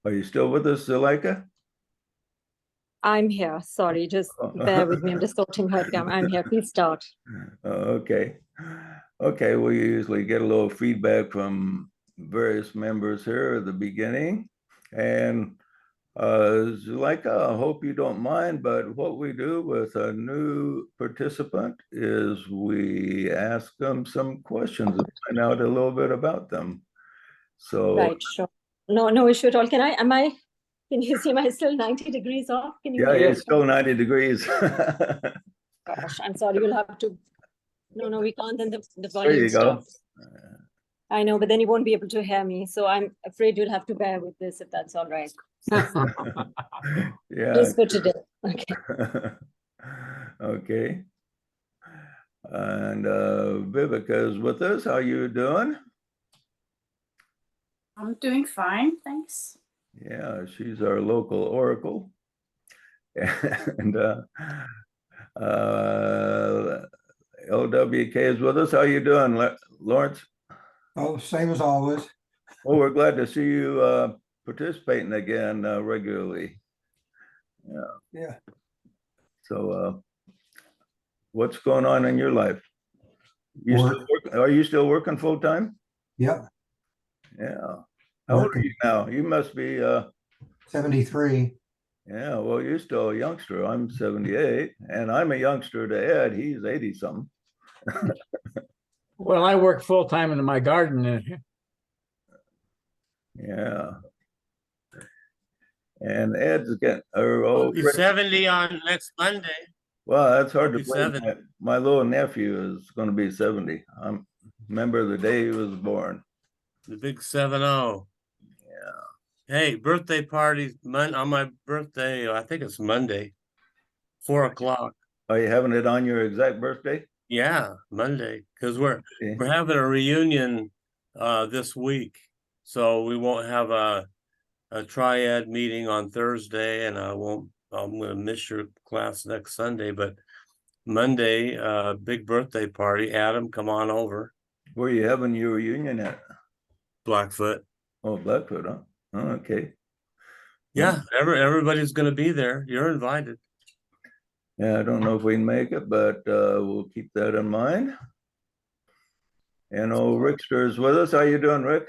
Are you still with us, Zuleika? I'm here. Sorry, just bear with me. I'm just sorting her down. I'm here. Please start. Okay. Okay, we usually get a little feedback from various members here at the beginning. And Zuleika, I hope you don't mind, but what we do with a new participant is we ask them some questions and find out a little bit about them. So, Right, sure. No issue at all. Can you see my still 90 degrees off? Can you yeah, hear it's still 90 degrees. Gosh, I'm sorry, you'll have to. No, we can't, then the There volume you go. stops. I know, but then you won't be able to hear me. So I'm afraid you'll have to bear with this if that's all right. Yeah. Just for today. Okay. Okay. And Vivica is with us. How you doing? I'm doing fine, thanks. Yeah, she's our local oracle. And LWK is with us. How you doing, Lawrence? Oh, same as always. Well, we're glad to see you participating again regularly. Yeah. So what's going on in your life? Work. Are you still working full time? Yep. Yeah. How old are you now? You must be 73. yeah, well, you're still a youngster. I'm 78, and I'm a youngster to Ed. He's 80 something. Well, I work full time in my garden. Yeah. And Ed's getting I'll be 70 on next Monday. well, that's hard to I'll be believe. 70. My little nephew is going to be 70. I'm remember the day he was born. The big 7-0. Yeah. Hey, birthday party on my birthday. I think it's Monday, 4 o'clock. Are you having it on your exact birthday? Yeah, Monday, because we're having a reunion this week, so we won't have a triad meeting on Thursday, and I'm gonna miss your class next Sunday, but Monday, big birthday party. Adam, come on over. Where are you having your reunion at? Blackfoot. Oh, Blackfoot, huh? Oh, okay. Yeah, everybody's gonna be there. You're invited. Yeah, I don't know if we can make it, but we'll keep that in mind. And old Rickster is with us. How you doing, Rick?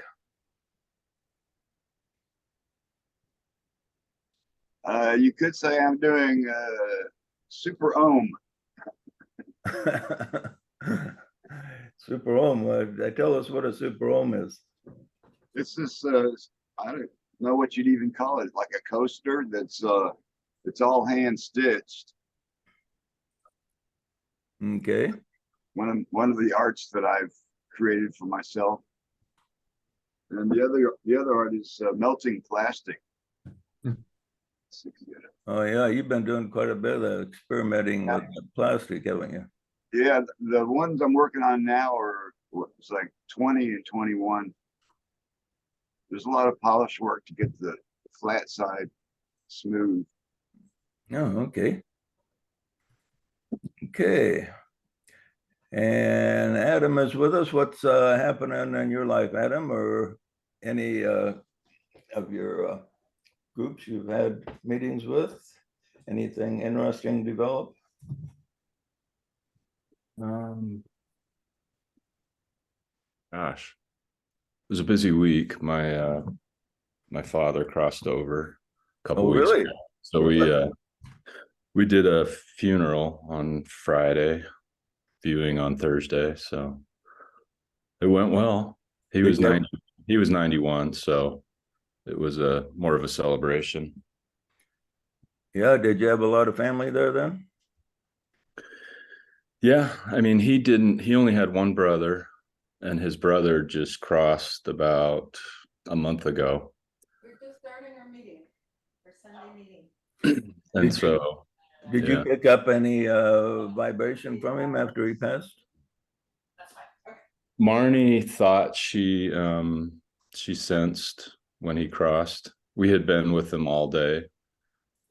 You could say I'm doing super ohm. Super ohm. Tell us what a super ohm is. It's this I don't know what you'd even call it, like a coaster that's it's all hand stitched. Okay. One of the arts that I've created for myself. And the other art is melting plastic. Oh yeah, you've been doing quite a bit of experimenting with plastic, haven't you? Yeah, the ones I'm working on now are it's like 20 and 21. There's a lot of polish work to get the flat side smooth. Oh, okay. Okay. And Adam is with us. What's happening in your life, Adam, or any of your groups you've had meetings with? Anything interesting develop? Gosh, it was a busy week. My father crossed over a couple weeks really? ago. So we did a funeral on Friday, viewing on Thursday. So it went well. He was 90, he was 91, so it was more of a celebration. Yeah, did you have a lot of family there then? Yeah, I mean, he only had one brother, and his brother just crossed about a month ago. We're just starting our meeting, our Sunday meeting. And so did you pick up any vibration from him after he passed? That's fine. Okay. Marnie thought she sensed when he crossed. We had been with him all day,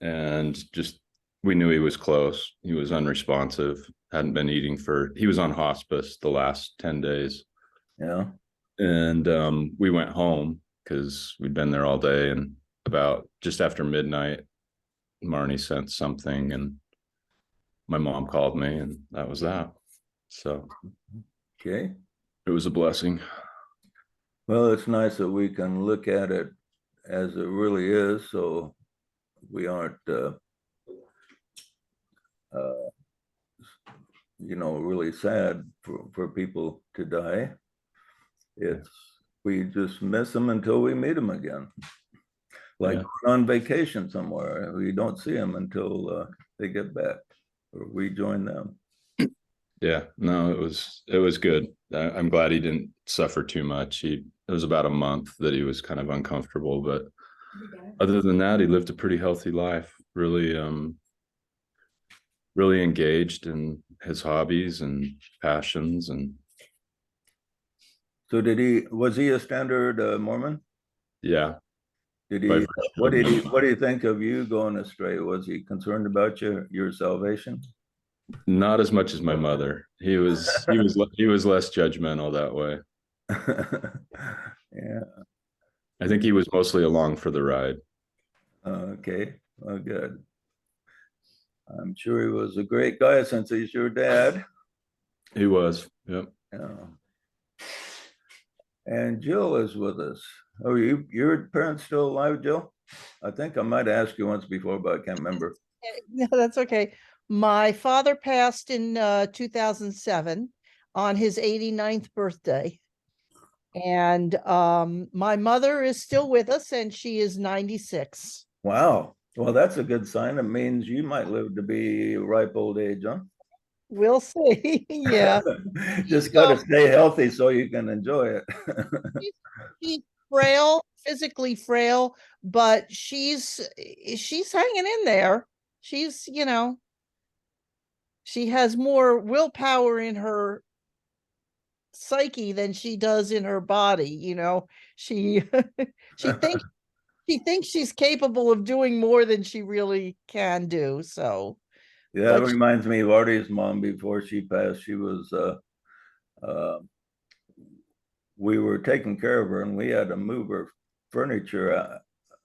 and just we knew he was close. He was unresponsive, hadn't been eating he was on hospice the last 10 days. Yeah. And we went home because we'd been there all day, and about just after midnight, Marnie sent something and my mom called me and that was that. So Okay. it was a blessing. Well, it's nice that we can look at it as it really is, so we aren't, really sad for people to die. It's, we just miss them until we meet them again. Like on vacation somewhere, we don't see them until they get back or we join them. Yeah, no, it was good. I'm glad he didn't suffer too much. It was about a month that he was kind of uncomfortable, but other than that, he lived a pretty healthy life. Really, really engaged in his hobbies and passions. And So was he a standard Mormon? yeah, Did by he, what do you think of you going astray? Was he concerned about your salvation? not as much as my mother. He was less judgmental that way. Yeah. I think he was mostly along for the ride. Okay. Well, good. I'm sure he was a great guy since he's your dad. He was. Yep. Yeah. And Jill is with us. Oh, your parents still alive, Jill? I think I might ask you once before, but I can't remember. No, that's okay. My father passed in 2007 on his 89th birthday. And my mother is still with us and she is 96. Wow. Well, that's a good sign. It means you might live to be ripe old age, huh? We'll see. Yeah. Just got to stay healthy so you can enjoy it. She's frail, physically frail, but she's hanging in there. She's, she has more willpower in her psyche than she does in her body. She she thinks she's capable of doing more than she really can do. So Yeah, that reminds me of Artie's mom. Before she passed, she was we were taking care of her and we had to move her furniture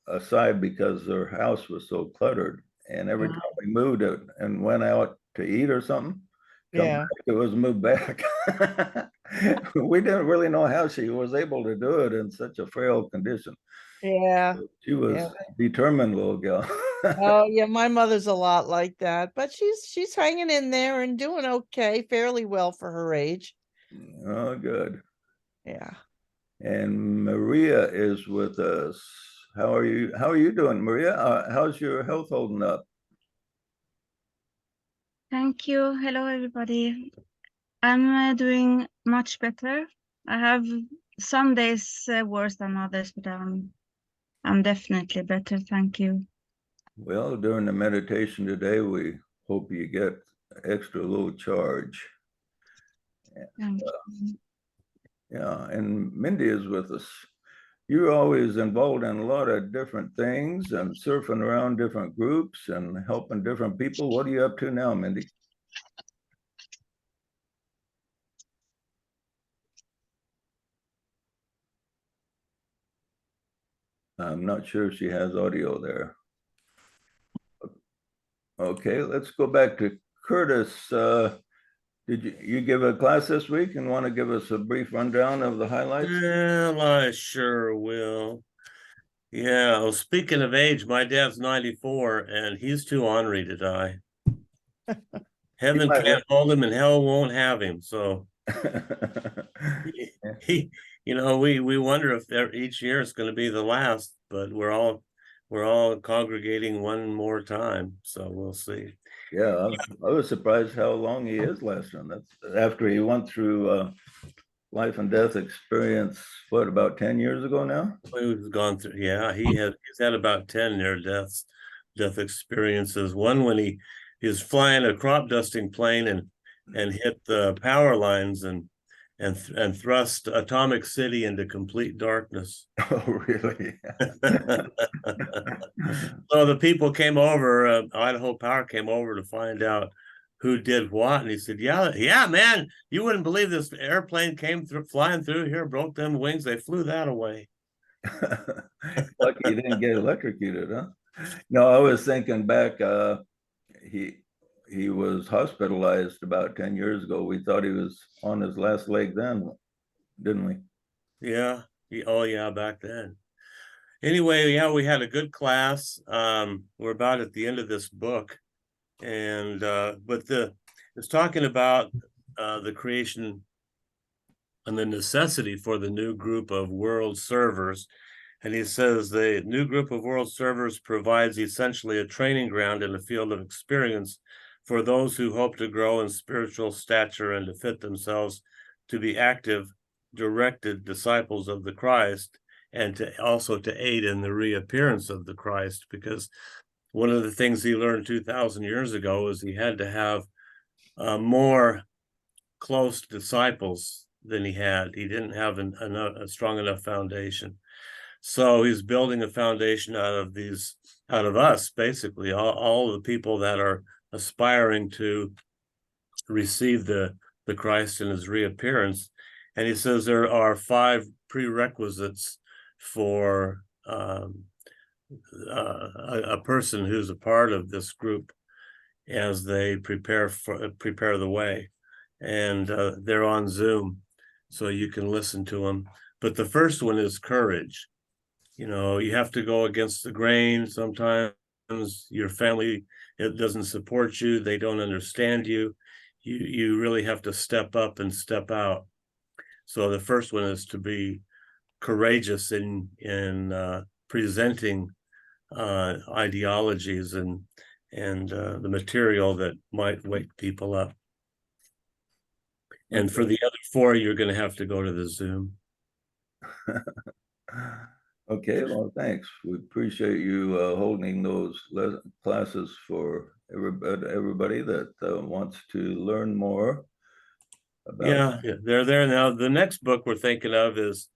aside because her house was so cluttered. And every time we moved it and went out to eat or something, back, it was moved back. We didn't really know how she was able to do it in such a frail condition. Yeah. She was determined little girl. Oh yeah, my mother's a lot like that, but she's hanging in there and doing okay, fairly well for her age. Oh, good. Yeah. And Maria is with us. How are you doing, Maria? How's your health holding up? Thank you. Hello, everybody. I'm doing much better. I have some days worse than others, but I'm definitely better. Thank you. Well, during the meditation today, we hope you get extra little charge. Thank you. Yeah, and Mindy is with us. You're always involved in a lot of different things and surfing around different groups and helping different people. What are you up to now, Mindy? I'm not sure if she has audio there. Okay, let's go back to Curtis. Did you give a class this week and want to give us a brief rundown of the highlights? Well, I sure will. Yeah, well, speaking of age, my dad's 94 and he's too ornery to die. Heaven can't hold him and hell won't have him. So we wonder if each year is going to be the last, but we're all congregating one more time. So we'll see. Yeah, I was surprised how long he is lasting. That's after he went through life and death experience, what, about 10 years ago now? He's gone through, yeah, he's had about 10 near-death experiences. One when he was flying a crop dusting plane and hit the power lines and thrust Atomic City into complete darkness. Oh, really? So the people came over, Idaho Power came over to find out who did what, and he said, yeah, man, you wouldn't believe this airplane came flying through here, broke them wings, they flew that away. Lucky you didn't get electrocuted, huh? No, I was thinking back, he was hospitalized about 10 years ago. We thought he was on his last leg then, didn't we? Yeah. Oh yeah, back then. Anyway, yeah, we had a good class. We're about at the end of this book, and but it's talking about the creation and the necessity for the new group of world servers. And he says the new group of world servers provides essentially a training ground in the field of experience for those who hope to grow in spiritual stature and to fit themselves to be active, directed disciples of the Christ, and to also to aid in the reappearance of the Christ. Because one of the things he learned 2,000 years ago is he had to have more close disciples than he had. He didn't have a strong enough foundation. So he's building a foundation out of us, basically, all the people that are aspiring to receive the Christ in his reappearance. And he says there are 5 prerequisites for a person who's a part of this group as they prepare the way. And they're on Zoom, so you can listen to them. But the first one is courage. You know, you have to go against the grain. Sometimes your family, it doesn't support you. They don't understand you. You really have to step up and step out. So the first one is to be courageous in presenting ideologies and the material that might wake people up. And for the other 4, you're going to have to go to the Zoom. Okay, well, thanks. We appreciate you holding those classes for everybody that wants to learn more about. Yeah, they're there now. The next book we're thinking of is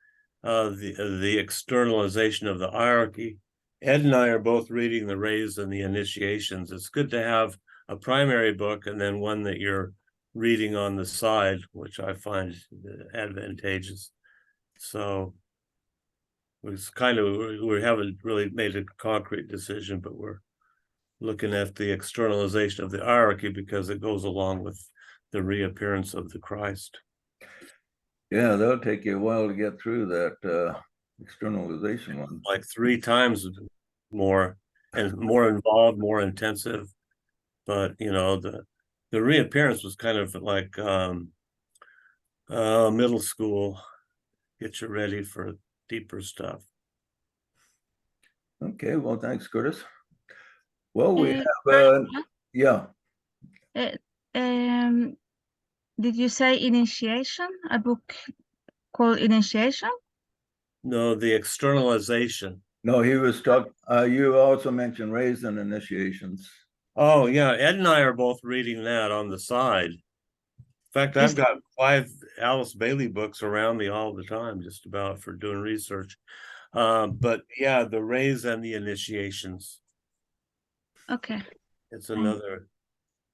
the externalization of the hierarchy. Ed and I are both reading the Rays and the Initiations. It's good to have a primary book and then one that you're reading on the side, which I find advantageous. So we haven't really made a concrete decision, but we're looking at the externalization of the hierarchy because it goes along with the reappearance of the Christ. Yeah, that'll take you a while to get through that externalization one. Like 3 times more and more involved, more intensive. But you know, the reappearance was kind of like middle school, get you ready for deeper stuff. Okay, well, thanks, Curtis. Well, we have yeah. Did you say Initiation? A book called Initiation? No, the externalization. No, he was talking, you also mentioned Rays and Initiations. Oh yeah, Ed and I are both reading that on the side. In fact, I've got 5 Alice Bailey books around me all the time, just about, for doing research. But yeah, the Rays and the Initiations. Okay. It's another.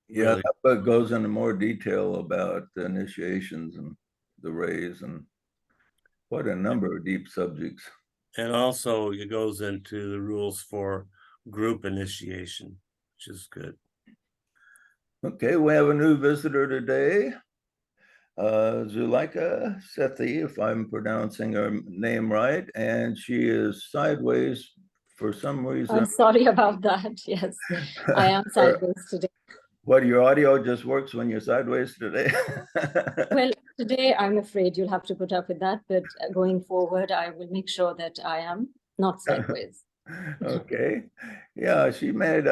Yeah, really, that book goes into more detail about the initiations and the Rays and what a number of deep subjects. and also it goes into the rules for group initiation, which is good. Okay, we have a new visitor today. Zuleika Sethi, if I'm pronouncing her name right, and she is sideways for some reason. I'm sorry about that. Yes, I am sideways today. What, your audio just works when you're sideways today? Well, today I'm afraid you'll have to put up with that, but going forward, I will make sure that I am not sideways. Okay, yeah, she made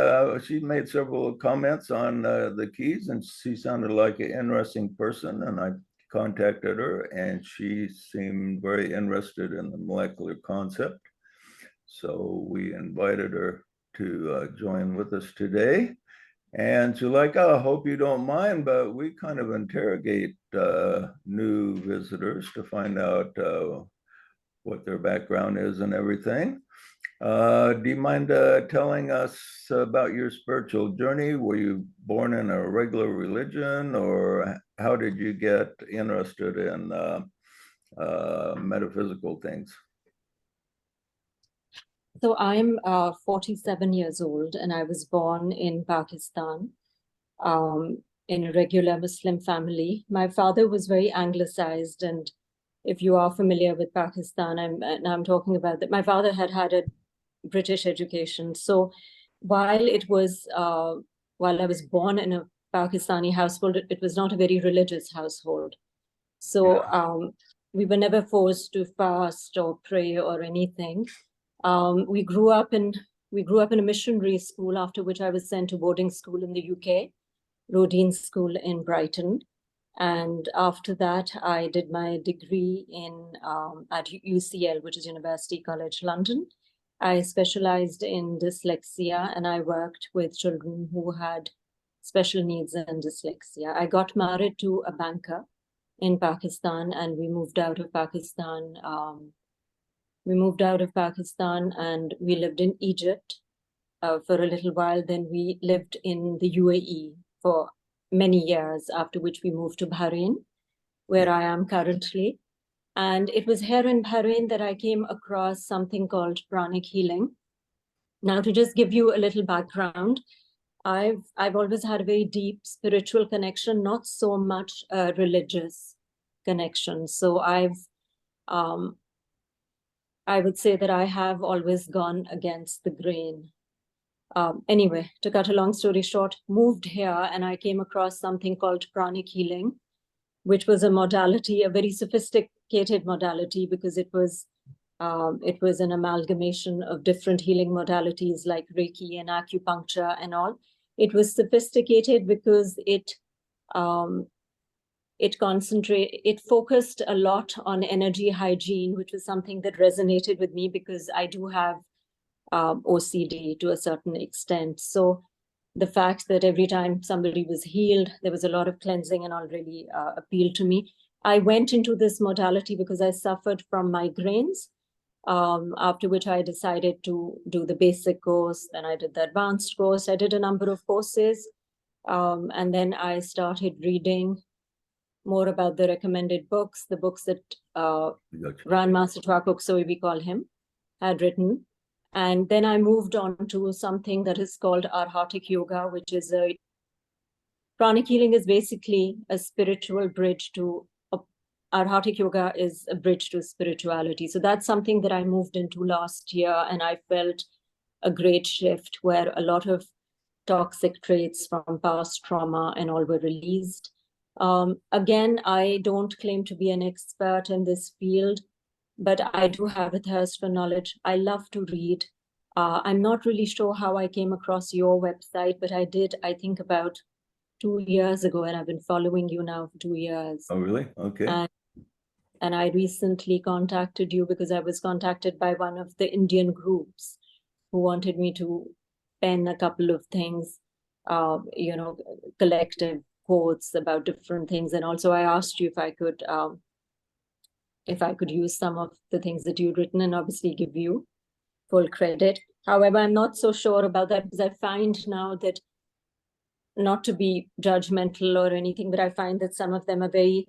several comments on the keys, and she sounded like an interesting person, and I contacted her, and she seemed very interested in the molecular concept. So we invited her to join with us today. And Zuleika, I hope you don't mind, but we kind of interrogate new visitors to find out what their background is and everything. Do you mind telling us about your spiritual journey? Were you born in a regular religion, or how did you get interested in metaphysical things? So I'm 47 years old, and I was born in Pakistan in a regular Muslim family. My father was very anglicized, and if you are familiar with Pakistan, I'm talking about that. My father had had a British education. So while I was born in a Pakistani household, it was not a very religious household. So we were never forced to fast or pray or anything. We grew up in a missionary school, after which I was sent to boarding school in the UK, Rodin School in Brighton. And after that, I did my degree at UCL, which is University College London. I specialized in dyslexia, and I worked with children who had special needs and dyslexia. I got married to a banker in Pakistan, and we moved out of Pakistan. And we lived in Egypt for a little while. Then we lived in the UAE for many years, after which we moved to Bahrain, where I am currently. And it was here in Bahrain that I came across something called pranic healing. Now, to just give you a little background, I've always had a very deep spiritual connection, not so much a religious connection. So I would say that I have always gone against the grain. Anyway, to cut a long story short, moved here, and I came across something called pranic healing, which was a modality, a very sophisticated modality, because it was an amalgamation of different healing modalities like Reiki and acupuncture and all. It was sophisticated because it focused a lot on energy hygiene, which was something that resonated with me because I do have OCD to a certain extent. So the fact that every time somebody was healed, there was a lot of cleansing and all really appealed to me. I went into this modality because I suffered from migraines, after which I decided to do the basic course. Then I did the advanced course. I did a number of courses. And then I started reading more about the recommended books, the books that Grand Master Chwakoksoi, we call him, had written. And then I moved on to something that is called Arhatic Yoga, which is pranic healing is basically a spiritual bridge to, Arhatic Yoga is a bridge to spirituality. So that's something that I moved into last year, and I felt a great shift where a lot of toxic traits from past trauma and all were released. Again, I don't claim to be an expert in this field, but I do have a thirst for knowledge. I love to read. I'm not really sure how I came across your website, but I did, I think, about 2 years ago, and I've been following you now for 2 years. Oh, really? Okay. And I recently contacted you because I was contacted by one of the Indian groups who wanted me to pen a couple of things, collective quotes about different things. And also I asked you if I could use some of the things that you'd written and obviously give you full credit. However, I'm not so sure about that because I find now that, not to be judgmental or anything, but I find that some of them are very,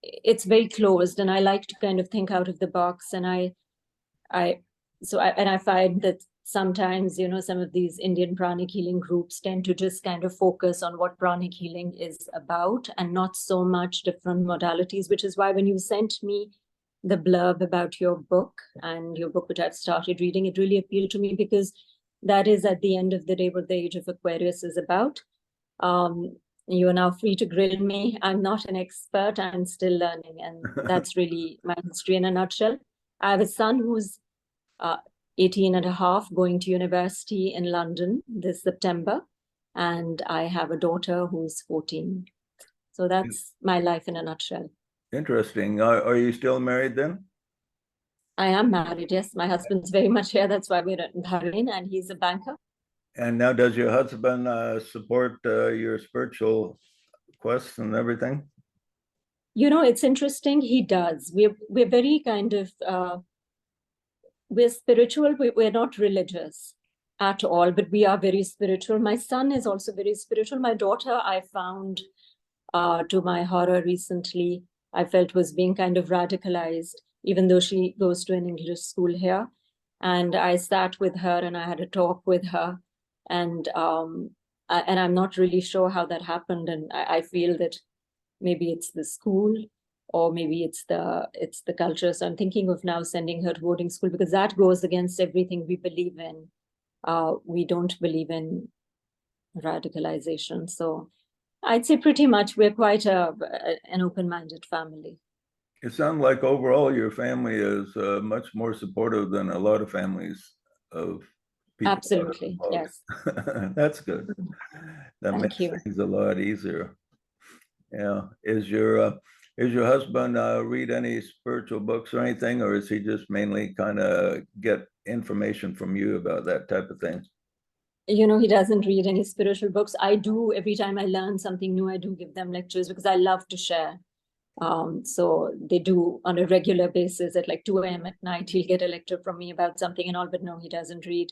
it's very closed, and I like to kind of think out of the box. And I find that sometimes, some of these Indian pranic healing groups tend to just kind of focus on what pranic healing is about and not so much different modalities, which is why when you sent me the blurb about your book and your book, which I've started reading, it really appealed to me because that is at the end of the day what the age of Aquarius is about. You are now free to grill me. I'm not an expert. I'm still learning. And that's really my history in a nutshell. I have a son who's 18 and a half, going to university in London this September. And I have a daughter who's 14. So that's my life in a nutshell. Interesting. Are you still married then? I am married, yes. My husband's very much here. That's why we're in Bahrain, and he's a banker. And now does your husband support your spiritual quests and everything? It's interesting. He does. We're very kind of, we're spiritual. We're not religious at all, but we are very spiritual. My son is also very spiritual. My daughter, I found, to my horror recently, I felt was being kind of radicalized, even though she goes to an English school here. And I sat with her and I had a talk with her, and I'm not really sure how that happened. And I feel that maybe it's the school, or maybe it's the culture. So I'm thinking of now sending her to boarding school, because that goes against everything we believe in. We don't believe in radicalization. So I'd say pretty much we're quite an open-minded family. It sounds like overall your family is much more supportive than a lot of families of people. Absolutely, yes. That's good. That Thank makes you. things a lot easier. Yeah. Is your husband read any spiritual books or anything, or is he just mainly kind of get information from you about that type of thing? You know, he doesn't read any spiritual books. I do. Every time I learn something new, I do give them lectures, because I love to share. So they do on a regular basis at like 2 a.m. at night. He'll get a lecture from me about something and all, but no, he doesn't read.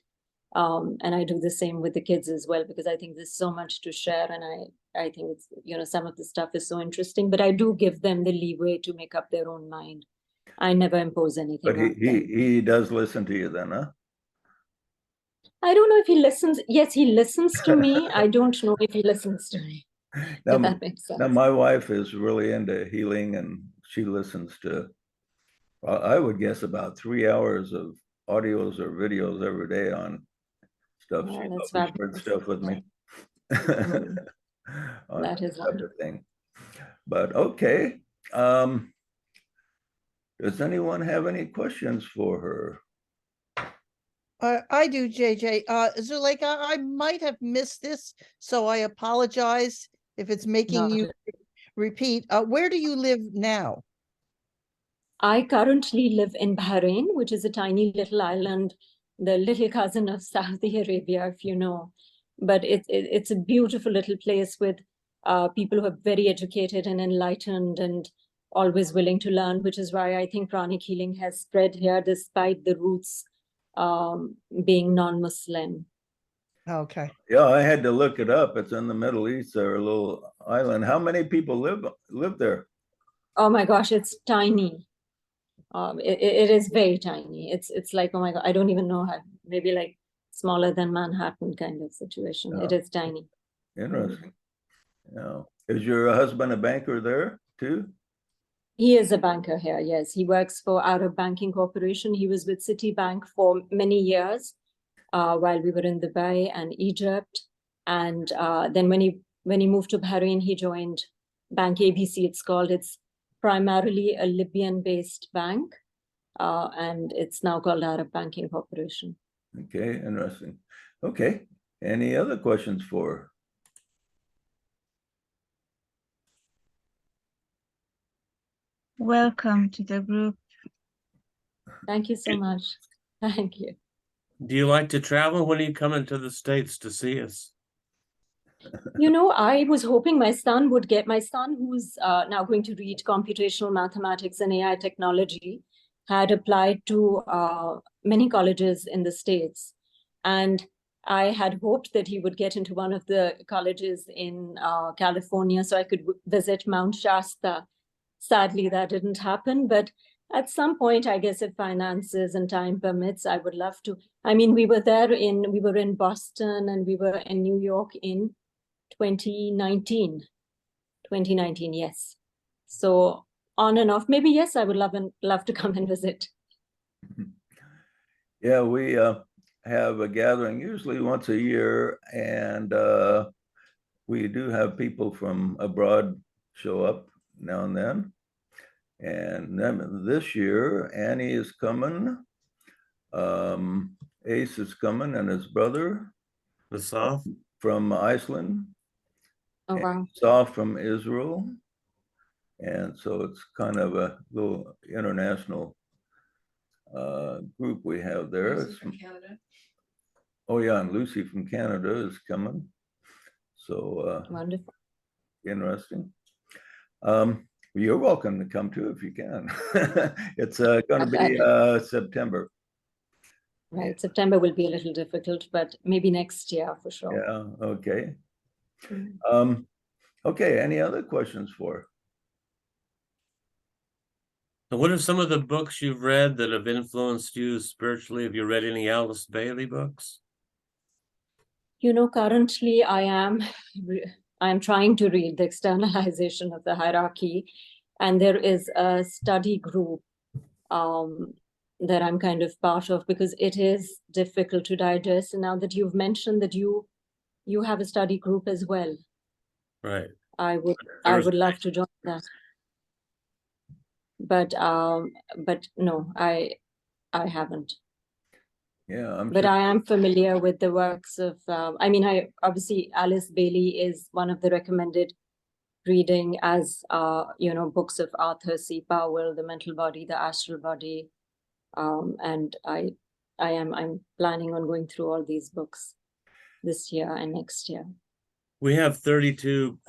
And I do the same with the kids as well, because I think there's so much to share, and I think it's, you know, some of the stuff is so interesting, but I do give them the leeway to make up their own mind. I never impose anything. But on them. he does listen to you then, huh? I don't know if he listens. Yes, he listens to me. I don't know if he listens to me. If that makes sense. Now my wife is really into healing, and she listens to, I would guess, about 3 hours of audios or videos every day on stuff. Oh, She that's loves sharing fabulous. stuff with me. On That is type wonderful. of thing. But okay. Does anyone have any questions for her? I do, JJ. Zuleika, I might have missed this, so I apologize if it's making Not you repeat. Where do you live now? I currently live in Bahrain, which is a tiny little island, the little cousin of Saudi Arabia, if you know. But it's a beautiful little place with people who are very educated and enlightened and always willing to learn, which is why I think pranic healing has spread here despite the roots being non-Muslim. Okay. Yeah, I had to look it up. It's in the Middle East, or a little island. How many people live there? Oh my gosh, it's tiny. It is very tiny. It's like, oh my God, I don't even know how, maybe like smaller than Manhattan kind of situation. Yeah. It is tiny. Interesting. Yeah. Is your husband a banker there too? He is a banker here, yes. He works for Arab Banking Corporation. He was with Citibank for many years while we were in Dubai and Egypt. And then when he moved to Bahrain, he joined Bank ABC, it's called. It's primarily a Libyan-based bank. And it's now called Arab Banking Corporation. Okay, interesting. Okay, any other questions for her? Welcome to the group. Thank you so much. Thank you. Do you like to travel? When are you coming to the States to see us? You know, I was hoping my son, who's now going to read computational mathematics and AI technology, had applied to many colleges in the States. And I had hoped that he would get into one of the colleges in California so I could visit Mount Shasta. Sadly, that didn't happen. But at some point, I guess if finances and time permits, I would love to. I mean, we were in Boston and we were in New York in 2019, yes. So on and off, maybe, yes, I would love to come and visit. Yeah, we have a gathering usually once a year, and we do have people from abroad show up now and then. And then this year, Annie is coming, Ace is coming, and his brother from Iceland. Oh, wow. Soft from Israel. And so it's kind of a little international group we have there. Lucy from Canada. Oh yeah, and Lucy from Canada is coming. So wonderful. Interesting. You're welcome to come too if you can. It's going to be September. Right, September will be a little difficult, but maybe next year for sure. Yeah, okay. Okay, any other questions for her? And what are some of the books you've read that have influenced you spiritually? Have you read any Alice Bailey books? You know, currently I am trying to read The Externalization of the Hierarchy, and there is a study group that I'm kind of part of, because it is difficult to digest. And now that you've mentioned that you have a study group as well, Right. I would love to join that. But no, I haven't. Yeah, But I am familiar with the works of, I mean, obviously Alice Bailey is one of the recommended reading, as you know, books of Arthur C. Powell, The Mental Body, The Astral Body, and I'm planning on going through all these books this year and next year. We have 32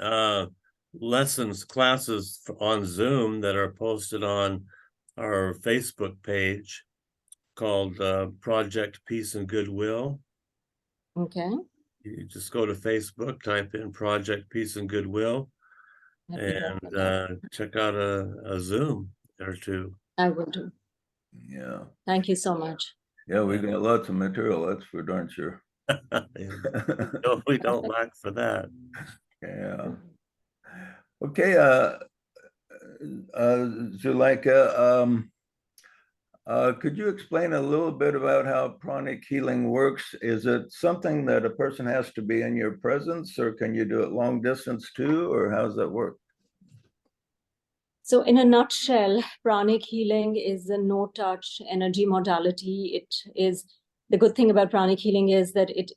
classes on Zoom that are posted on our Facebook page called Project Peace and Goodwill. Okay. You just go to Facebook, type in Project Peace and Goodwill, and check out a Zoom or two. I will do. Yeah. Thank you so much. Yeah, we got lots of material, that's for darn sure. No, we don't lack for that. Yeah. Okay, Zuleika, could you explain a little bit about how pranic healing works? Is it something that a person has to be in your presence, or can you do it long distance too, or how does that work? So in a nutshell, pranic healing is a no-touch energy modality. It is, the good thing about pranic healing is that it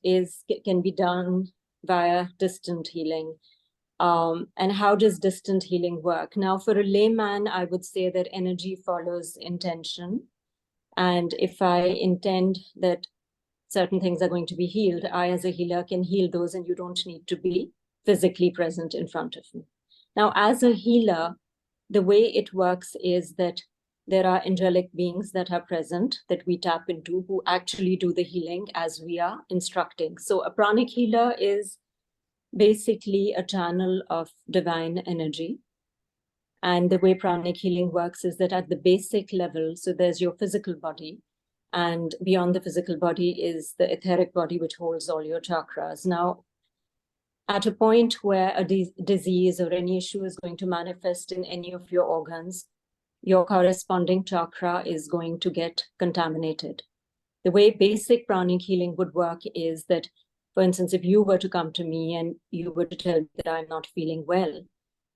can be done via distant healing. And how does distant healing work? Now, for a layman, I would say that energy follows intention. And if I intend that certain things are going to be healed, I as a healer can heal those, and you don't need to be physically present in front of me. Now, as a healer, the way it works is that there are angelic beings that are present that we tap into, who actually do the healing as we are instructing. So a pranic healer is basically a channel of divine energy. And the way pranic healing works is that at the basic level, so there's your physical body, and beyond the physical body is the etheric body, which holds all your chakras. Now, at a point where a disease or any issue is going to manifest in any of your organs, your corresponding chakra is going to get contaminated. The way basic pranic healing would work is that, for instance, if you were to come to me and you were to tell me that I'm not feeling well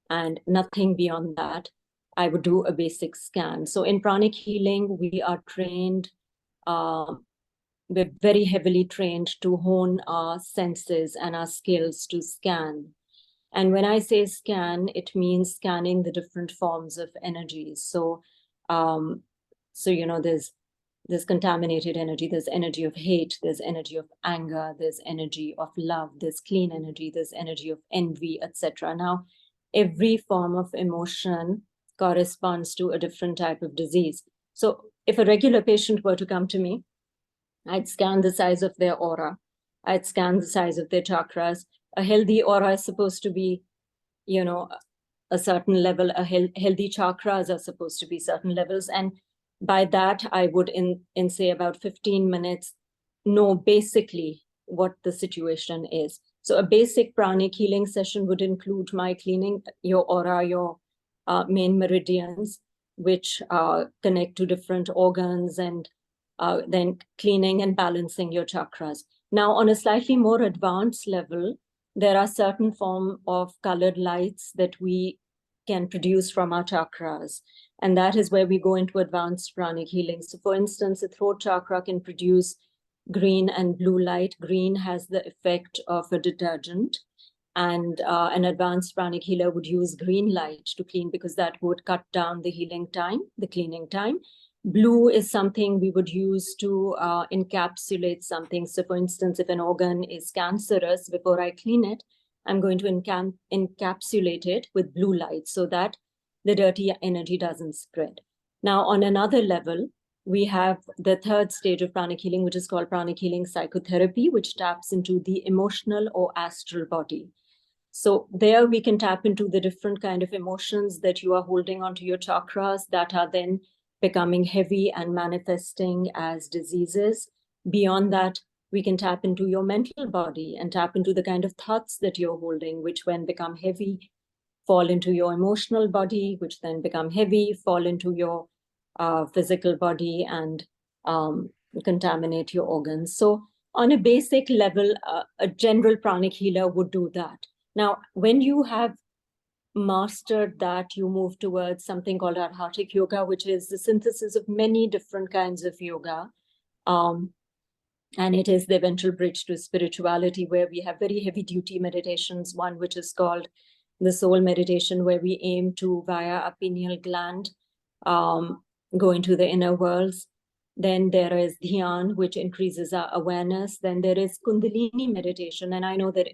and nothing beyond that, I would do a basic scan. So in pranic healing, we are trained, we're very heavily trained to hone our senses and our skills to scan. And when I say scan, it means scanning the different forms of energies. So, you know, there's contaminated energy, there's energy of hate, there's energy of anger, there's energy of love, there's clean energy, there's energy of envy, etc. Now, every form of emotion corresponds to a different type of disease. So if a regular patient were to come to me, I'd scan the size of their aura. I'd scan the size of their chakras. A healthy aura is supposed to be, you know, a certain level. Healthy chakras are supposed to be certain levels. And by that, I would, in say about 15 minutes, know basically what the situation is. So a basic pranic healing session would include my cleaning your aura, your main meridians, which connect to different organs, and then cleaning and balancing your chakras. Now, on a slightly more advanced level, there are certain form of colored lights that we can produce from our chakras. And that is where we go into advanced pranic healing. So for instance, the throat chakra can produce green and blue light. Green has the effect of a detergent. And an advanced pranic healer would use green light to clean, because that would cut down the healing time, the cleaning time. Blue is something we would use to encapsulate something. So for instance, if an organ is cancerous, before I clean it, I'm going to encapsulate it with blue light so that the dirty energy doesn't spread. Now, on another level, we have the third stage of pranic healing, which is called pranic healing psychotherapy, which taps into the emotional or astral body. So there we can tap into the different kind of emotions that you are holding onto your chakras that are then becoming heavy and manifesting as diseases. Beyond that, we can tap into your mental body and tap into the kind of thoughts that you're holding, which when become heavy, fall into your emotional body, which then become heavy, fall into your physical body and contaminate your organs. So on a basic level, a general pranic healer would do that. Now, when you have mastered that, you move towards something called Arhatic yoga, which is the synthesis of many different kinds of yoga. And it is the eventual bridge to spirituality, where we have very heavy duty meditations, one which is called the soul meditation, where we aim to, via a pineal gland, go into the inner worlds. Then there is dhyan, which increases our awareness. Then there is kundalini meditation. And I know that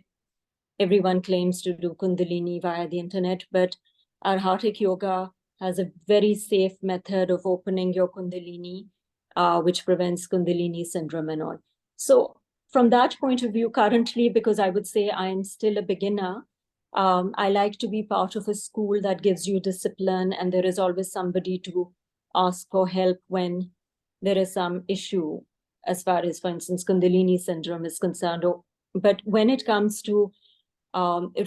everyone claims to do kundalini via the internet, but Arhatic yoga has a very safe method of opening your kundalini, which prevents kundalini syndrome and all. So from that point of view, currently, because I would say I'm still a beginner, I like to be part of a school that gives you discipline, and there is always somebody to ask for help when there is some issue, as far as, for instance, kundalini syndrome is concerned. But when it comes to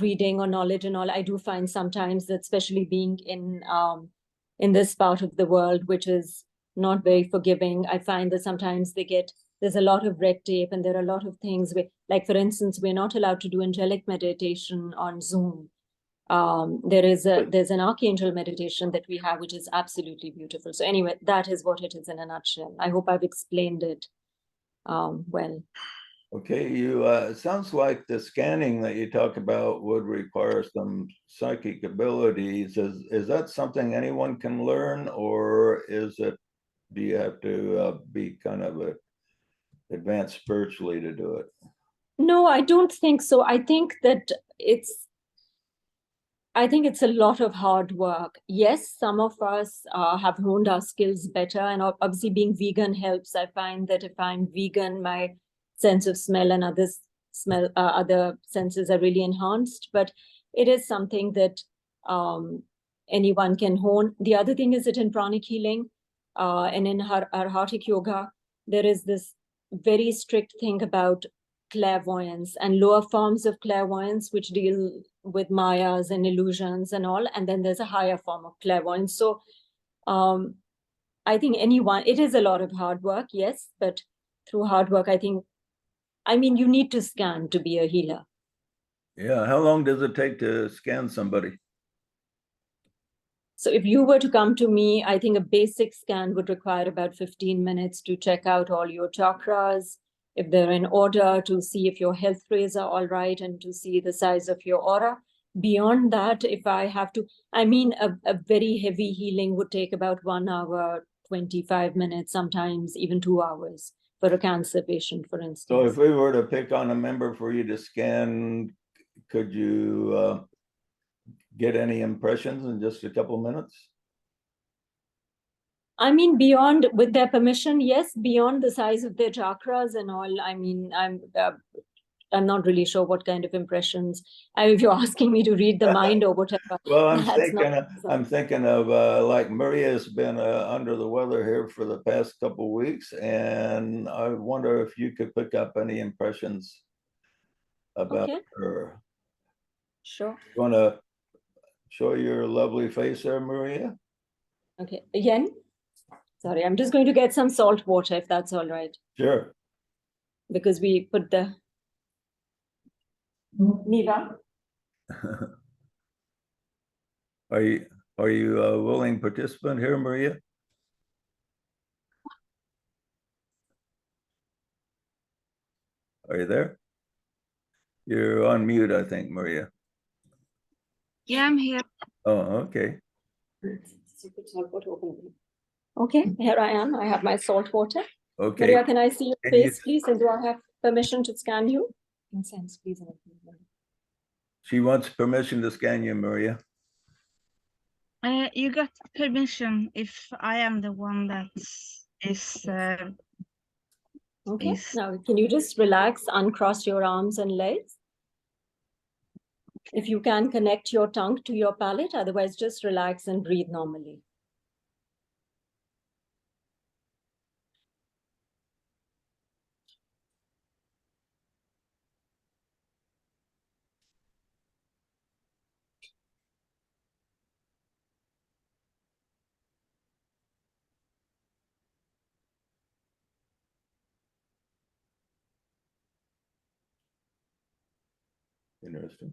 reading or knowledge and all, I do find sometimes that, especially being in this part of the world, which is not very forgiving, I find that sometimes there's a lot of red tape, and there are a lot of things like, for instance, we're not allowed to do angelic meditation on Zoom. There's an archangel meditation that we have, which is absolutely beautiful. So anyway, that is what it is in a nutshell. I hope I've explained it well. Okay, it sounds like the scanning that you talk about would require some psychic abilities. Is that something anyone can learn, or do you have to be kind of advanced spiritually to do it? No, I don't think so. I think it's a lot of hard work. Yes, some of us have honed our skills better, and obviously being vegan helps. I find that if I'm vegan, my sense of smell and other senses are really enhanced, but it is something that anyone can hone. The other thing is that in pranic healing and in Arhatic yoga, there is this very strict thing about clairvoyance and lower forms of clairvoyance, which deal with mayas and illusions and all. And then there's a higher form of clairvoyance. So I think it is a lot of hard work, yes, but through hard work, you need to scan to be a healer. Yeah. How long does it take to scan somebody? So if you were to come to me, I think a basic scan would require about 15 minutes to check out all your chakras, if they're in order, to see if your health rays are all right, and to see the size of your aura. Beyond that, if I have to, a very heavy healing would take about 1 hour, 25 minutes, sometimes even 2 hours for a cancer patient, for instance. So if we were to pick on a member for you to scan, could you get any impressions in just a couple minutes? Beyond, with their permission, yes, beyond the size of their chakras and all. I'm not really sure what kind of impressions. If you're asking me to read the mind or whatever. Well, I'm thinking of like Maria's been under the weather here for the past couple of weeks, and I wonder if you could pick up any impressions about her. Sure. You want to show your lovely face there, Maria? Okay. Again, sorry, I'm just going to get some salt water, if that's all right. Sure. Because we put the Niva. Are you a willing participant here, Maria? Are you there? You're on mute, I think, Maria. Yeah, I'm here. Oh, okay. Okay, here I am. I have my salt water. Okay. Maria, can I see your face, please? And do I have permission to scan you? Consent, please. She wants permission to scan you, Maria. You got permission if I am the one that is. Okay. Now, can you just relax, uncross your arms and legs? If you can connect your tongue to your palate, otherwise just relax and breathe normally. Interesting.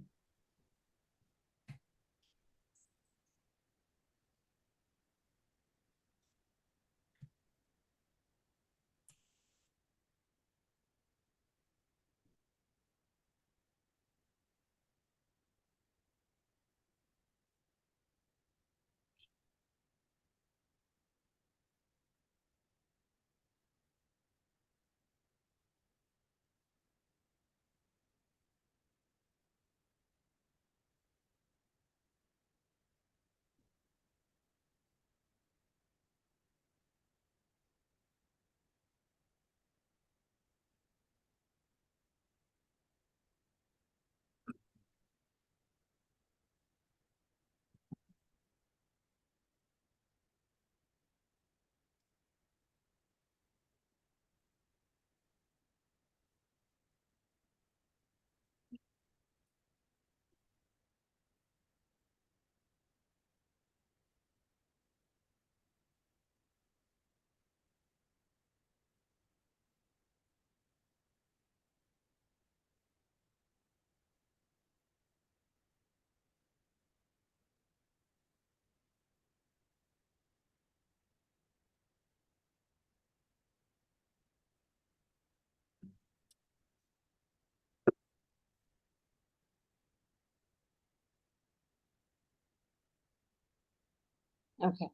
Okay.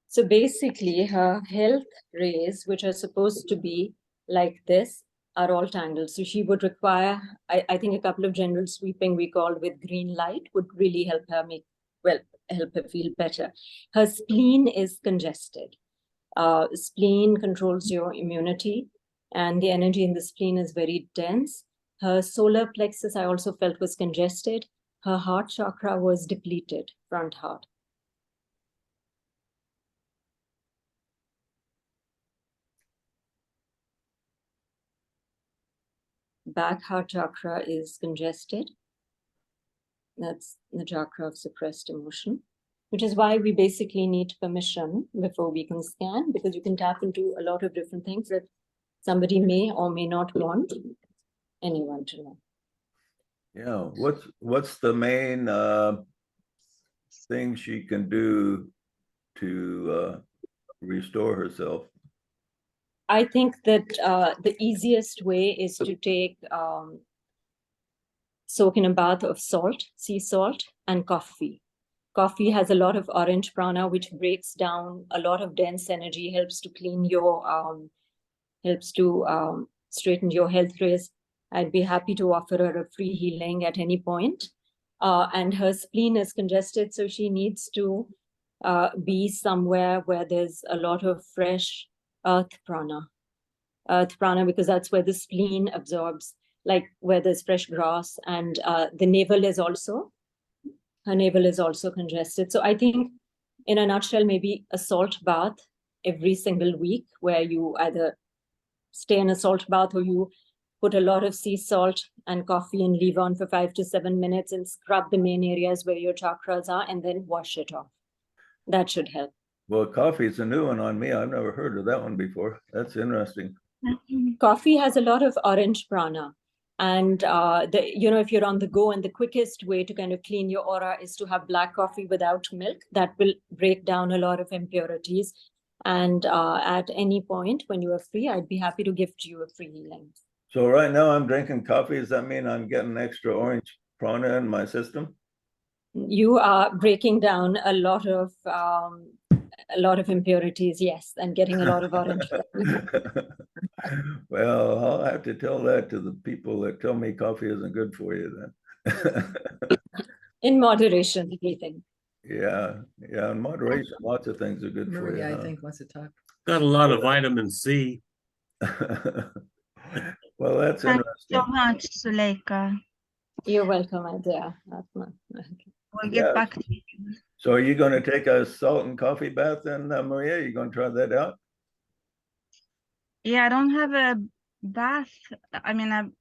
So basically, her health rays, which are supposed to be like this, are all tangled. So she would require, I think, a couple of general sweeping we called with green light would really help her help her feel better. Her spleen is congested. Spleen controls your immunity, and the energy in the spleen is very dense. Her solar plexus, I also felt, was congested. Her heart chakra was depleted, front heart. Back heart chakra is congested. That's the chakra of suppressed emotion, which is why we basically need permission before we can scan, because you can tap into a lot of different things that somebody may or may not want anyone to know. Yeah, what's the main thing she can do to restore herself? I think that the easiest way is to take soak in a bath of salt, sea salt, and coffee. Coffee has a lot of orange prana, which breaks down a lot of dense energy, helps to clean your, helps to straighten your health rays. I'd be happy to offer her a free healing at any point. And her spleen is congested, so she needs to be somewhere where there's a lot of fresh earth prana, because that's where the spleen absorbs, like where there's fresh grass, and the navel is also, her navel is also congested. So I think in a nutshell, maybe a salt bath every single week, where you either stay in a salt bath or you put a lot of sea salt and coffee and leave on for 5 to 7 minutes and scrub the main areas where your chakras are and then wash it off. That should help. Well, coffee is a new one on me. I've never heard of that one before. That's interesting. Coffee has a lot of orange prana. And if you're on the go, and the quickest way to kind of clean your aura is to have black coffee without milk. That will break down a lot of impurities. And at any point when you are free, I'd be happy to gift you a free healing. So right now I'm drinking coffee. Does that mean I'm getting extra orange prana in my system? You are breaking down a lot of impurities, yes, and getting a lot of orange. Well, I'll have to tell that to the people that tell me coffee isn't good for you then. In moderation, everything. Yeah, in moderation, lots of things are good for you. Maria, I think, wants to talk. Got a lot of vitamin C. Well, that's Thank interesting. you so much, Zuleika. You're welcome, Adya. We'll Yeah. get back to you. So are you going to take a salt and coffee bath then, Maria? Are you going to try that out? Yeah, I don't have a bath. I mean,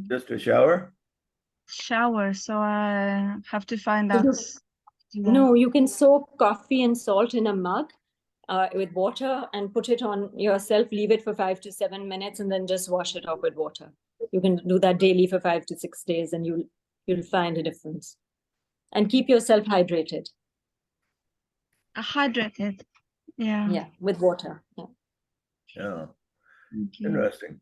Just a shower? shower, so I have to find So out. No, you can soak coffee and salt in a mug with water and put it on yourself, leave it for 5 to 7 minutes, and then just wash it off with water. You can do that daily for 5 to 6 days, and you'll find a difference. And keep yourself hydrated. Hydrated. Yeah. Yeah, with water. Yeah. Yeah. Okay. Interesting.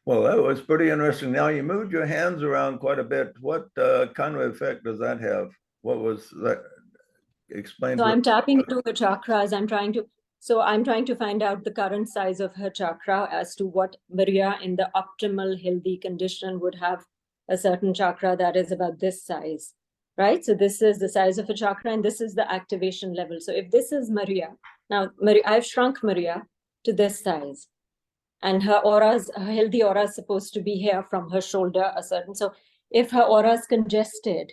Well, that was pretty interesting. Now you moved your hands around quite a bit. What kind of effect does that have? What was that? Explain. So I'm tapping into her chakras. I'm trying to find out the current size of her chakra as to what Maria in the optimal healthy condition would have a certain chakra that is about this size, right? So this is the size of a chakra and this is the activation level. So if this is Maria, now I've shrunk Maria to this size and her healthy aura is supposed to be here from her shoulder a certain. So if her aura is congested,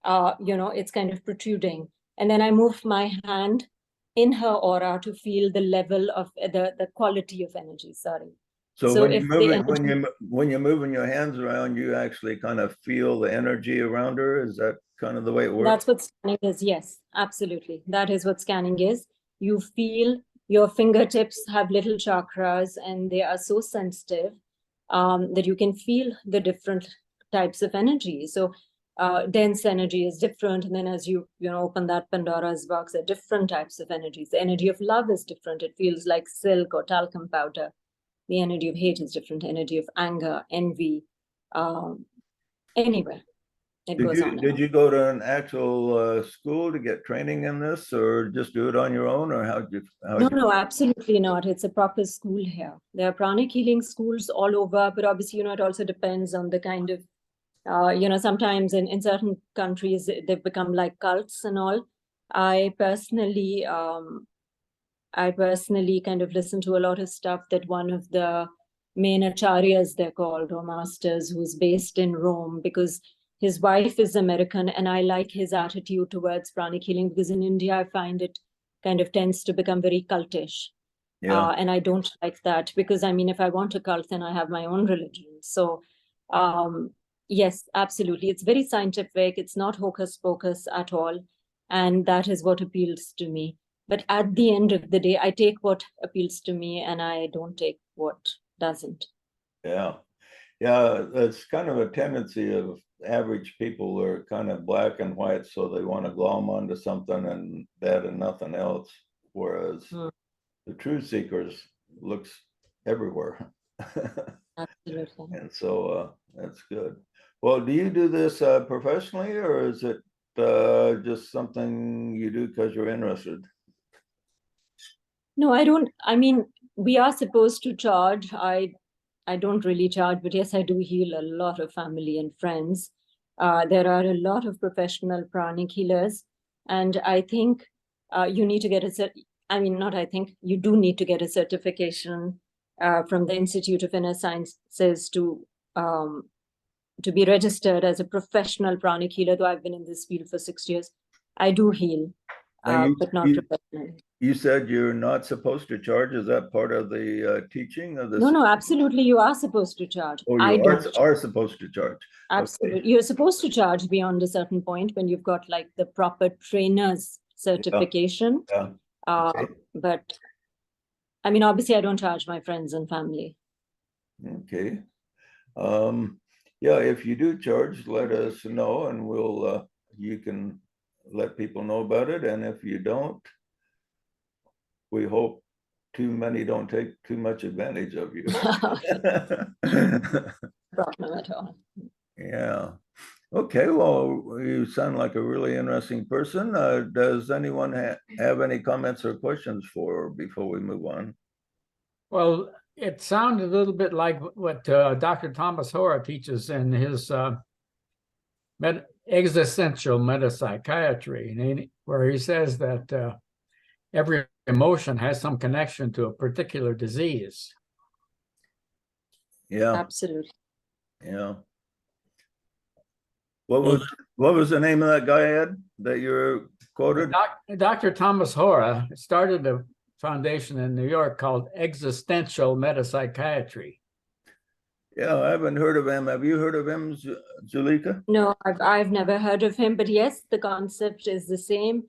it's kind of protruding. And then I move my hand in her aura to feel the level of the quality of energy. Sorry. So when you're moving your hands around, you actually kind of feel the energy around her. Is that kind of the way it works? That's what scanning is. Yes, absolutely. That is what scanning is. You feel your fingertips have little chakras and they are so sensitive that you can feel the different types of energy. So dense energy is different, and then as you open that Pandora's box, there are different types of energies. The energy of love is different. It feels like silk or talcum powder. The energy of hate is different. Energy of anger, envy, anywhere. Did you go to an actual school to get training in this, or just do it on your own, or No, absolutely not. It's a proper school here. There are pranic healing schools all over, but obviously, it also depends on the kind of sometimes in certain countries, they've become like cults and all. I personally kind of listen to a lot of stuff that one of the main acharyas, they're called, or masters, who's based in Rome, because his wife is American, and I like his attitude towards pranic healing, because in India, I find it kind of tends to become very cultish. Yeah. And I don't like that, because if I want a cult, then I have my own religion. So yes, absolutely. It's very scientific. It's not hocus pocus at all. And that is what appeals to me. But at the end of the day, I take what appeals to me and I don't take what doesn't. Yeah. Yeah, that's kind of a tendency of average people are kind of black and white, so they want to glom onto something and that and nothing else. Whereas the truth seekers looks everywhere. Absolutely. And so that's good. Well, do you do this professionally, or is it just something you do because you're interested? No, I don't. We are supposed to charge. I don't really charge, but yes, I do heal a lot of family and friends. There are a lot of professional pranic healers, and I think you need to get you do need to get a certification from the Institute of Inner Sciences to be registered as a professional pranic healer. Though I've been in this field for 6 years, I do heal, but not professionally. You said you're not supposed to charge. Is that part of the teaching of this? No, absolutely. You are supposed to charge. Oh, you are supposed to charge. Absolutely. Okay. You're supposed to charge beyond a certain point when you've got like the proper trainer's certification. Yeah. Okay. But obviously I don't charge my friends and family. Okay. Yeah, if you do charge, let us know and we'll you can let people know about it. And if you don't, we hope too many don't take too much advantage of you. Problem at all. Yeah. Okay, well, you sound like a really interesting person. Does anyone have any comments or questions before we move on? Well, it sounded a little bit like what Dr. Thomas Hora teaches in his existential metapsychiatry, where he says that every emotion has some connection to a particular disease. Yeah. Absolutely. Yeah. What was the name of that guy, Ed, that you quoted? Dr. Thomas Hora started a foundation in New York called Existential Metapsychiatry. Yeah, I haven't heard of him. Have you heard of him, Zuleika? No, I've never heard of him, but yes, the concept is the same.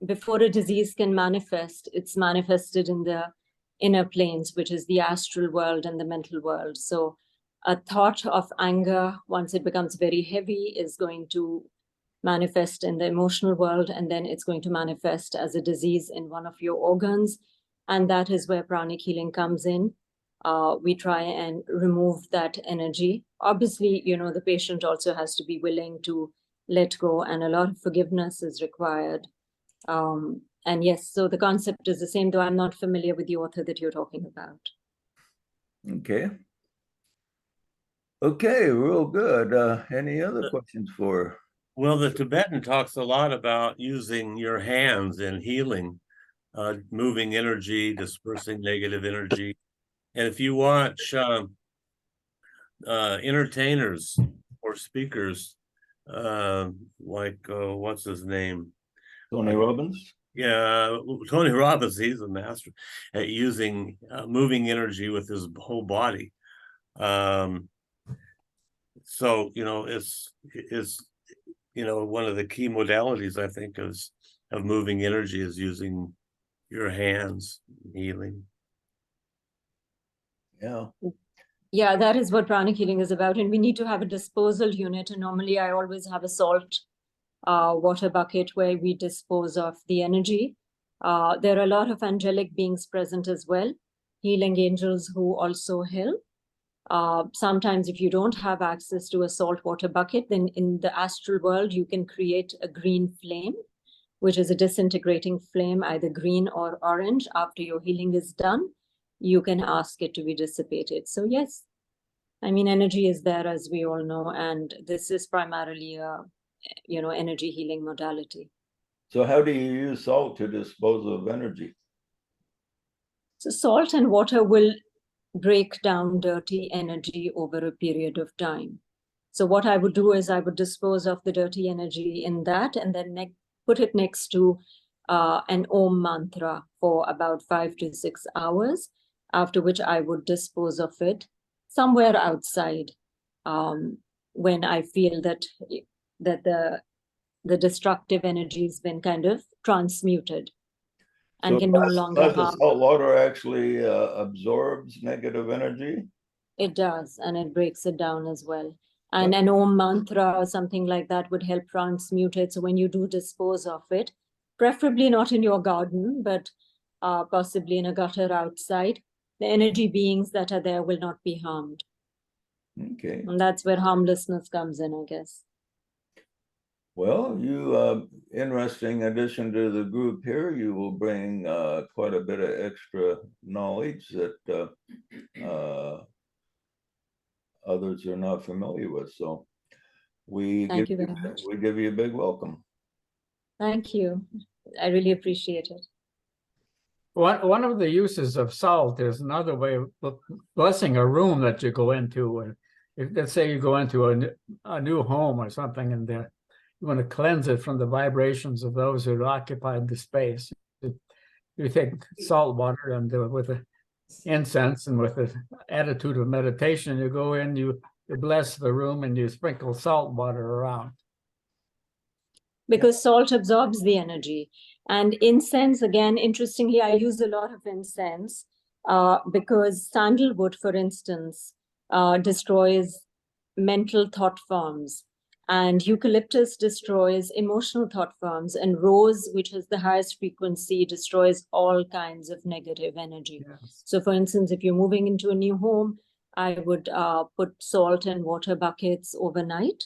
Before a disease can manifest, it's manifested in the inner planes, which is the astral world and the mental world. So a thought of anger, once it becomes very heavy, is going to manifest in the emotional world, and then it's going to manifest as a disease in one of your organs. And that is where pranic healing comes in. We try and remove that energy. Obviously, the patient also has to be willing to let go, and a lot of forgiveness is required. And yes, so the concept is the same, though I'm not familiar with the author that you're talking about. Okay. Okay, real good. Any other questions for? Well, the Tibetan talks a lot about using your hands in healing, moving energy, dispersing negative energy. And if you watch entertainers or speakers, like what's his name? Tony Robbins? Yeah, Tony Robbins, he's a master at using moving energy with his whole body. So, it's one of the key modalities, I think, of moving energy is using your hands, healing. Yeah. Yeah, that is what pranic healing is about. And we need to have a disposal unit. And normally I always have a salt water bucket where we dispose of the energy. There are a lot of angelic beings present as well, healing angels who also help. Sometimes if you don't have access to a salt water bucket, then in the astral world, you can create a green flame, which is a disintegrating flame, either green or orange. After your healing is done, you can ask it to be dissipated. So yes, I mean, energy is there, as we all know, and this is primarily a, energy healing modality. So how do you use salt to dispose of energy? So salt and water will break down dirty energy over a period of time. So what I would do is I would dispose of the dirty energy in that, and then put it next to an Om mantra for about 5 to 6 hours, after which I would dispose of it somewhere outside when I feel that the destructive energy has been kind of transmuted and So can no longer the harm. salt water actually absorbs negative energy? It does, and it breaks it down as well. And an Om mantra or something like that would help transmute it. So when you do dispose of it, preferably not in your garden, but possibly in a gutter outside, the energy beings that are there will not be harmed. Okay. And that's where harmlessness comes in, I guess. Well, you interesting addition to the group here. You will bring quite a bit of extra knowledge that others are not familiar with. So we give you a big welcome. Thank you. I really appreciate it. One of the uses of salt is another way of blessing a room that you go into. Let's say you go into a new home or something, and you want to cleanse it from the vibrations of those who occupied the space. You take salt water and with the incense and with the attitude of meditation, you go in, you bless the room, and you sprinkle salt water around. Because salt absorbs the energy. And incense, again, interestingly, I use a lot of incense because sandalwood, for instance, destroys mental thought forms. And eucalyptus destroys emotional thought forms. And rose, which has the highest frequency, destroys all kinds of negative energy. Yes. So for instance, if you're moving into a new home, I would put salt and water buckets overnight.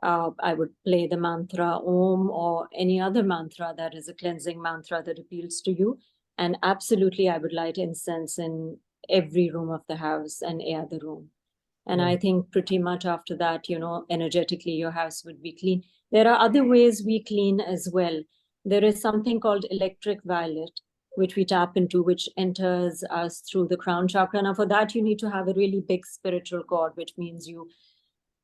I would play the mantra Om or any other mantra that is a cleansing mantra that appeals to you. And absolutely, I would light incense in every room of the house and air the room. And I think pretty much after that, energetically, your house would be clean. There are other ways we clean as well. There is something called electric violet, which we tap into, which enters us through the crown chakra. Now, for that, you need to have a really big spiritual cord, which means you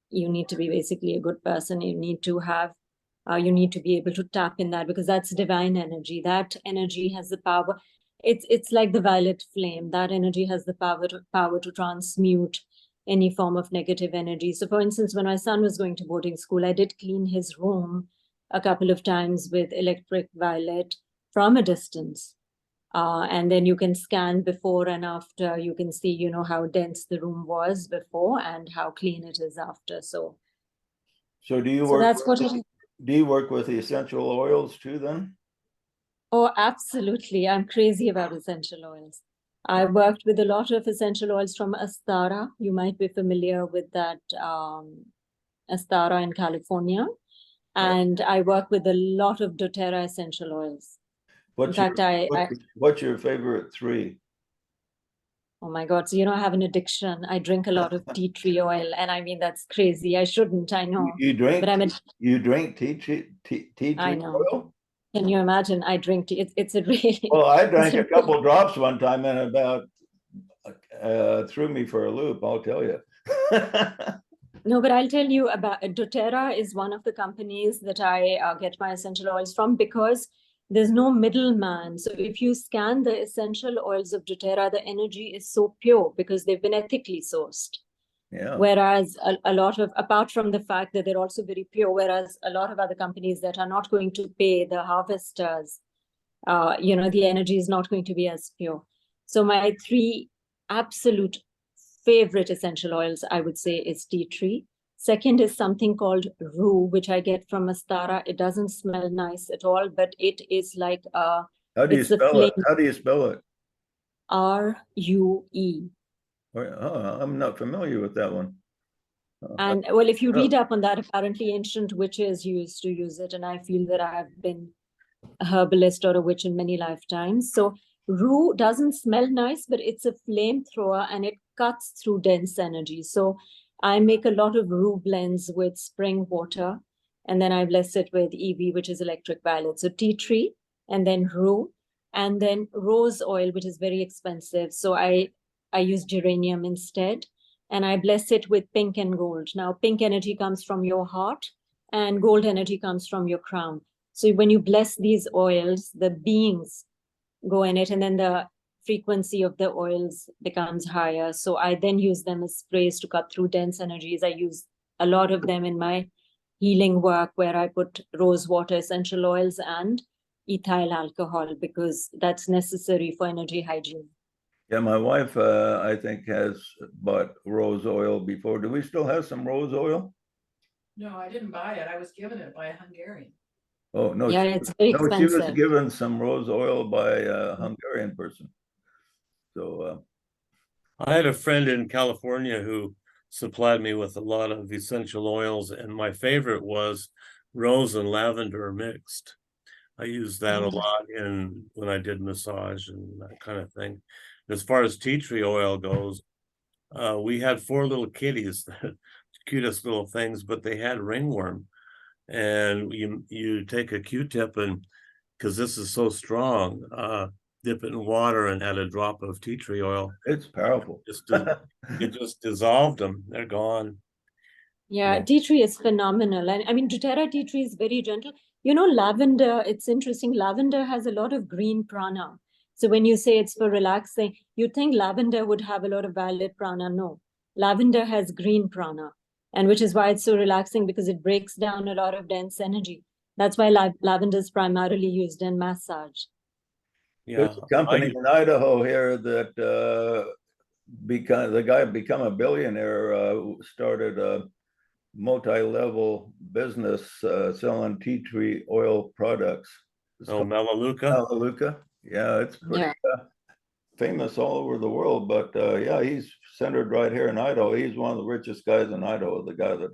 you need to be basically a good person. You need to have, you need to be able to tap in that, because that's divine energy. That energy has the power. It's like the violet flame. That energy has the power to transmute any form of negative energy. So for instance, when my son was going to boarding school, I did clean his room a couple of times with electric violet from a distance. And then you can scan before and after. You can see, you know, how dense the room was before and how clean it is after. So do you so work that's what it is. do you work with the essential oils too then? Oh, absolutely. I'm crazy about essential oils. I worked with a lot of essential oils from Astara. You might be familiar with that, Astara in California. And I work with a lot of doTERRA essential oils. What's In fact, what's your favorite three? Oh my God. So, you know, I have an addiction. I drink a lot of tea tree oil. And I mean, that's crazy. I shouldn't, I know. You drink, but you drink tea tree I know. oil? Can you imagine? I drink tea. It's a really. Well, I drank a couple drops one time and about threw me for a loop, I'll tell you. No, but I'll tell you about doTERRA is one of the companies that I get my essential oils from, because there's no middleman. So if you scan the essential oils of doTERRA, the energy is so pure because they've been ethically sourced. Yeah. Whereas a lot of, apart from the fact that they're also very pure, whereas a lot of other companies that are not going to pay the harvesters, you know, the energy is not going to be as pure. So my three absolute favorite essential oils, I would say, is tea tree. Second is something called rue, which I get from Astara. It doesn't smell nice at all, but it is like how do you spell it? How do you spell it? RUE. Oh, I'm not familiar with that one. And well, if you read up on that, apparently ancient witches used to use it. And I feel that I've been a herbalist or a witch in many lifetimes. So rue doesn't smell nice, but it's a flamethrower and it cuts through dense energy. So I make a lot of rue blends with spring water, and then I bless it with EV, which is electric violet. So tea tree, and then rue, and then rose oil, which is very expensive. So I use geranium instead, and I bless it with pink and gold. Now, pink energy comes from your heart and gold energy comes from your crown. So when you bless these oils, the beings go in it, and then the frequency of the oils becomes higher. So I then use them as sprays to cut through dense energies. I use a lot of them in my healing work, where I put rose water, essential oils, and ethyl alcohol, because that's necessary for energy hygiene. Yeah, my wife, I think, has bought rose oil before. Do we still have some rose oil? No, I didn't buy it. I was given it by a Hungarian. Oh, no. Yeah, it's very expensive. She was given some rose oil by a Hungarian person. So I had a friend in California who supplied me with a lot of essential oils, and my favorite was rose and lavender mixed. I used that a lot when I did massage and that kind of thing. As far as tea tree oil goes, we had 4 little kitties, cutest little things, but they had ringworm. And you take a Q-tip, and because this is so strong, dip it in water and add a drop of tea tree oil. It's powerful. It just dissolved them. They're gone. Yeah, tea tree is phenomenal. And I mean, doTERRA tea tree is very gentle. You know, lavender, it's interesting. Lavender has a lot of green prana. So when you say it's for relaxing, you think lavender would have a lot of violet prana. No, lavender has green prana, and which is why it's so relaxing, because it breaks down a lot of dense energy. That's why lavender is primarily used in massage. Yeah, there's a company in Idaho here that the guy become a billionaire, started a multi-level business selling tea tree oil products. Melaleuca. Melaleuca. Yeah, it's pretty famous all over the world. But yeah, he's centered right here in Idaho. He's one of the richest guys in Idaho, the guy that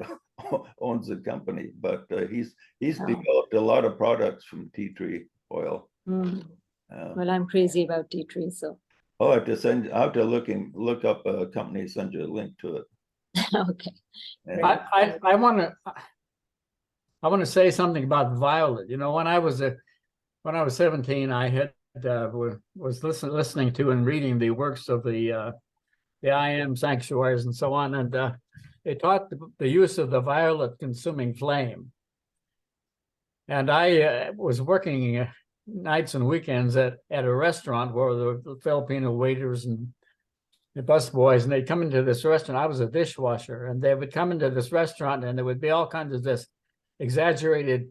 owns the company. But he's developed a lot of products from tea tree oil. Well, I'm crazy about tea tree, so I'll have to look up a company, send you a link to it. okay. I want to say something about violet. You know, when I was 17, I had was listening to and reading the works of the I Am sanctuaries and so on, and they taught the use of the violet consuming flame. And I was working nights and weekends at a restaurant where the Filipino waiters and the busboys, and they'd come into this restaurant. I was a dishwasher, and they would come into this restaurant, and there would be all kinds of this exaggerated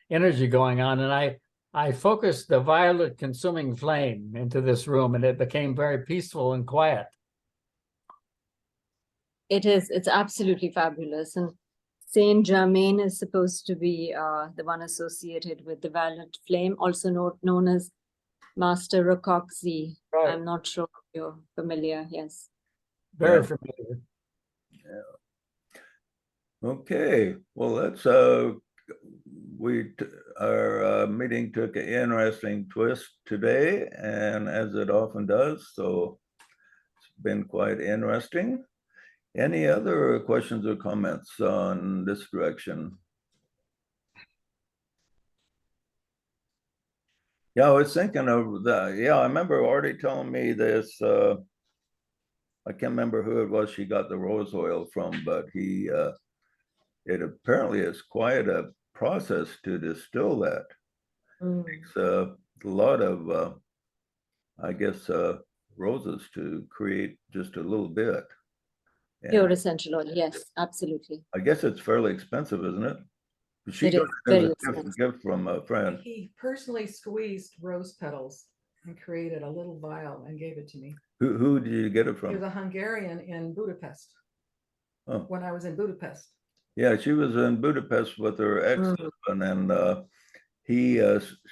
energy going on. And I focused the violet consuming flame into this room, and it became very peaceful and quiet. It's absolutely fabulous. And Saint Germain is supposed to be the one associated with the violet flame, also known as Master Rokoksi. Right. I'm not sure if you're familiar. Yes. Very Yeah. familiar. Okay, well, let's our meeting took an interesting twist today, and as it often does, so it's been quite interesting. Any other questions or comments on this direction? Yeah, I was thinking of that. Yeah, I remember Artie telling me this. I can't remember who it was she got the rose oil from, but it apparently is quite a process to distill that. Takes a lot of, I guess, roses to create just a little bit. Pure And essential oil. Yes, absolutely. I guess it's fairly expensive, isn't it? She It got is it as very a expensive. gift from a friend. He personally squeezed rose petals and created a little vial and gave it to me. Who did you get it He from? was a Hungarian in Budapest. Oh. When I was in Budapest. Yeah, she was in Budapest with her ex-husband, and he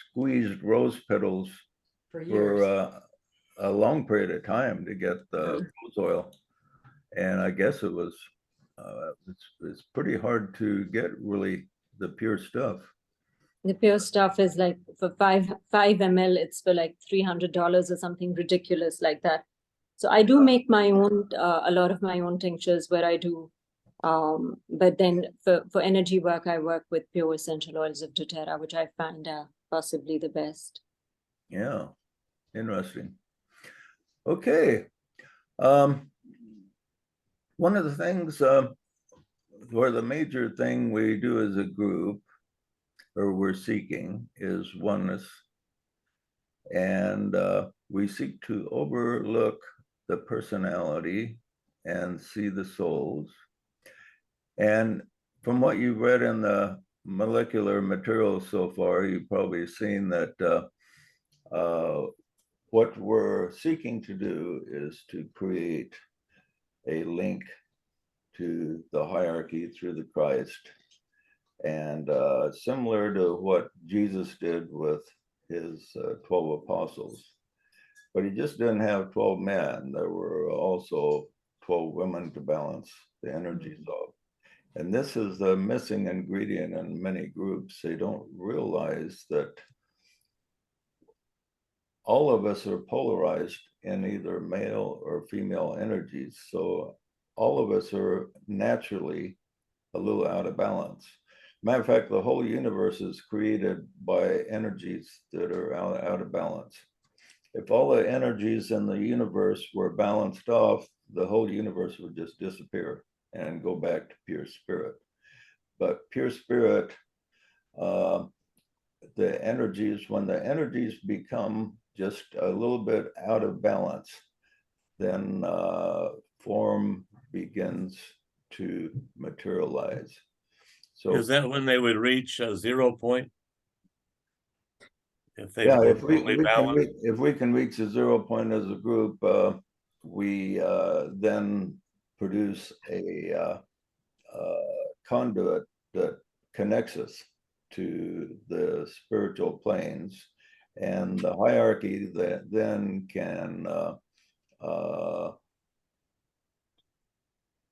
squeezed rose petals For years. for a long period of time to get the rose oil. And I guess it was, it's pretty hard to get really the pure stuff. The pure stuff is like for 5 ml, it's for like $300 or something ridiculous like that. So I do make my own, a lot of my own tinctures where I do, but then for energy work, I work with pure essential oils of doTERRA, which I find are possibly the best. Yeah, interesting. Okay. One of the things, or the major thing we do as a group, or we're seeking, is oneness. And we seek to overlook the personality and see the souls. And from what you've read in the molecular materials so far, you've probably seen that what we're seeking to do is to create a link to the hierarchy through the Christ. And similar to what Jesus did with his 12 apostles. But he just didn't have 12 men. There were also 12 women to balance the energies of. And this is the missing ingredient in many groups. They don't realize that all of us are polarized in either male or female energies. So all of us are naturally a little out of balance. Matter of fact, the whole universe is created by energies that are out of balance. If all the energies in the universe were balanced off, the whole universe would just disappear and go back to pure spirit. But pure spirit, the energies, when the energies become just a little bit out of balance, then form begins to materialize. So is that when they would reach a 0 point? If they yeah, were if totally balanced? if we can reach a 0 point as a group, we then produce a conduit that connects us to the spiritual planes, and the hierarchy that then can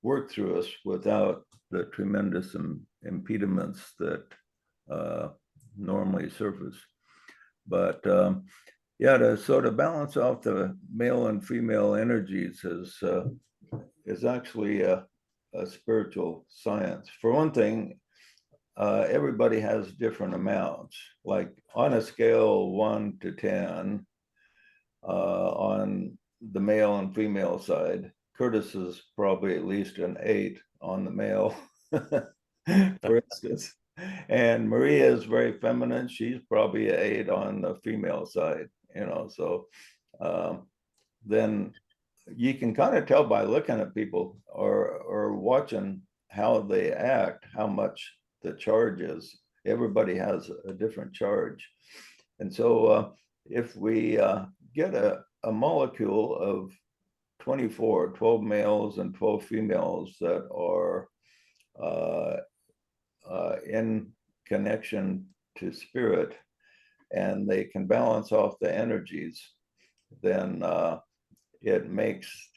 work through us without the tremendous impediments that normally surface. But yeah, to balance off the male and female energies is actually a spiritual science. For one thing, everybody has different amounts. Like on a scale 1 to 10, on the male and female side, Curtis is probably at least an 8 on the male, for instance. And Maria is very feminine. She's probably an 8 on the female side, you know. So then you can kind of tell by looking at people or watching how they act, how much the charge is. Everybody has a different charge. And so if we get a molecule of 24, 12 males and 12 females that are in connection to spirit, and they can balance off the energies, then it makes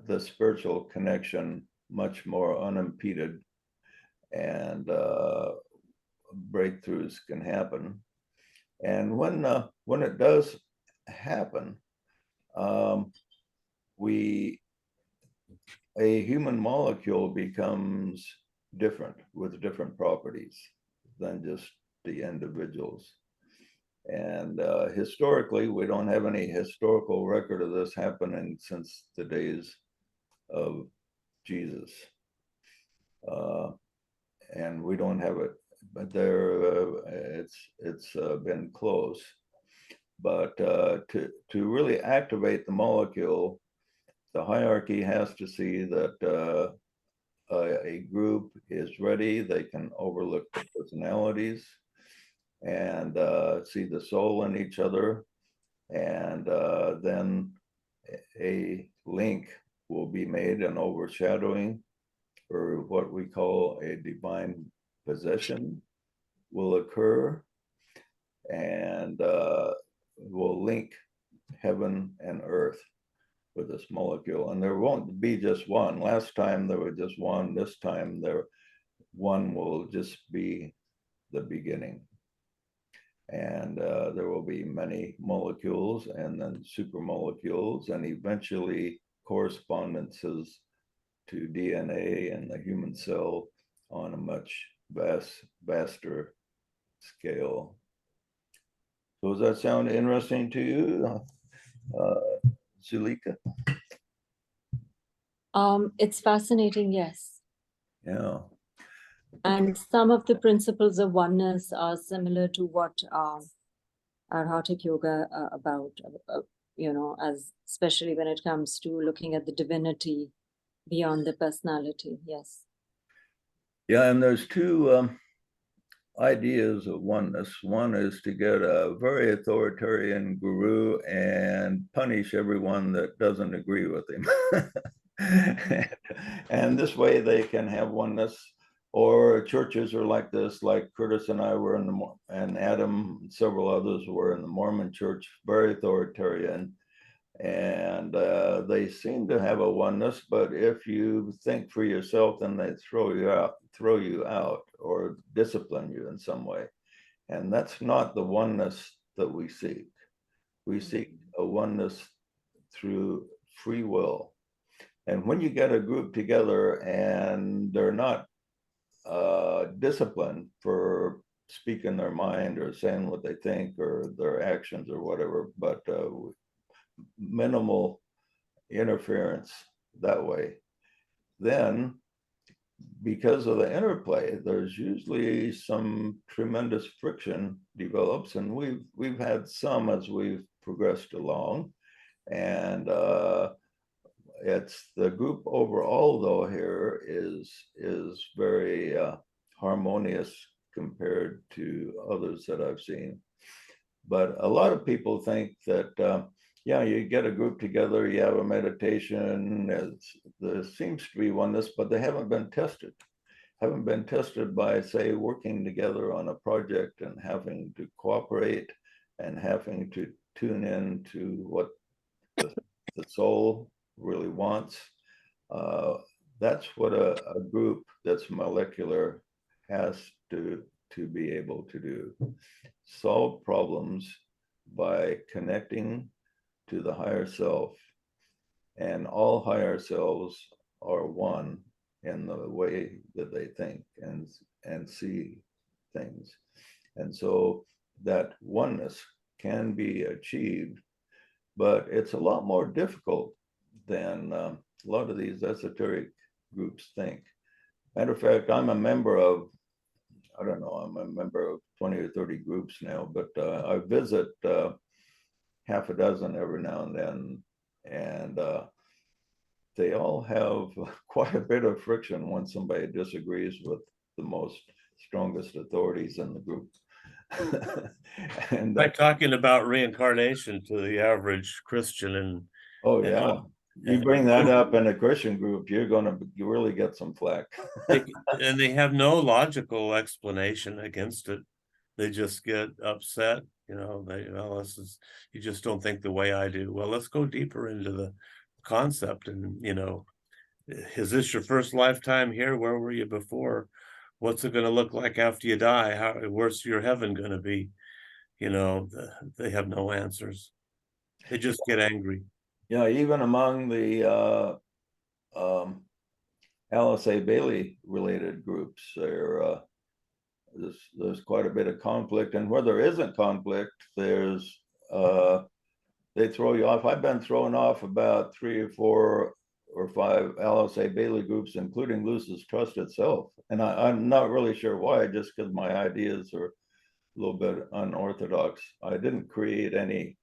the spiritual connection much more unimpeded, and breakthroughs can happen. And when it does happen, a human molecule becomes different with different properties than just the individuals. And historically, we don't have any historical record of this happening since the days of Jesus. And we don't have it, but it's been close. But to really activate the molecule, the hierarchy has to see that a group is ready. They can overlook the personalities and see the soul in each other. And then a link will be made, an overshadowing, or what we call a divine possession will occur, and will link heaven and earth with this molecule. And there won't be just one. Last time there was just one. This time one will just be the beginning. And there will be many molecules and then supermolecules, and eventually correspondences to DNA and the human cell on a much vaster scale. So does that sound interesting to you, Zuleika? It's fascinating, yes. Yeah. And some of the principles of oneness are similar to what Arhatic Yoga about, you know, as especially when it comes to looking at the divinity beyond the personality. Yes. Yeah, and there's two ideas of oneness. One is to get a very authoritarian guru and punish everyone that doesn't agree with him. And this way they can have oneness. Or churches are like this, like Curtis and I were in and Adam and several others were in the Mormon church, very authoritarian. And they seem to have a oneness, but if you think for yourself, then they throw you out or discipline you in some way. And that's not the oneness that we seek. We seek a oneness through free will. And when you get a group together and they're not disciplined for speaking their mind or saying what they think or their actions or whatever, but minimal interference that way, then because of the interplay, there's usually some tremendous friction develops, and we've had some as we've progressed along. And it's the group overall though here is very harmonious compared to others that I've seen. But a lot of people think that yeah, you get a group together, you have a meditation, there seems to be oneness, but they haven't been tested by, say, working together on a project and having to cooperate and having to tune in to what the soul really wants. That's what a group that's molecular has to be able to do. Solve problems by connecting to the higher self. And all higher selves are one in the way that they think and see things. And so that oneness can be achieved, but it's a lot more difficult than a lot of these esoteric groups think. Matter of fact, I'm a member of, I don't know, I'm a member of 20 or 30 groups now, but I visit half a dozen every now and then, and they all have quite a bit of friction when somebody disagrees with the most strongest authorities in the group. And By talking about reincarnation to the average Christian and oh yeah, you bring that up in a Christian group, you're going to really get some flack. and they have no logical explanation against it. They just get upset, you know, this is, you just don't think the way I do. Well, let's go deeper into the concept. And, you know, is this your first lifetime here? Where were you before? What's it going to look like after you die? Where's your heaven going to be? You know, they have no answers. They just get angry. Yeah, even among the Alice A. Bailey related groups, there's quite a bit of conflict, and where there isn't conflict, there's they throw you off. I've been thrown off about 3 or 4 or 5 Alice A. Bailey groups, including Lucis Trust itself, and I'm not really sure why. Just because my ideas are a little bit unorthodox. I didn't create any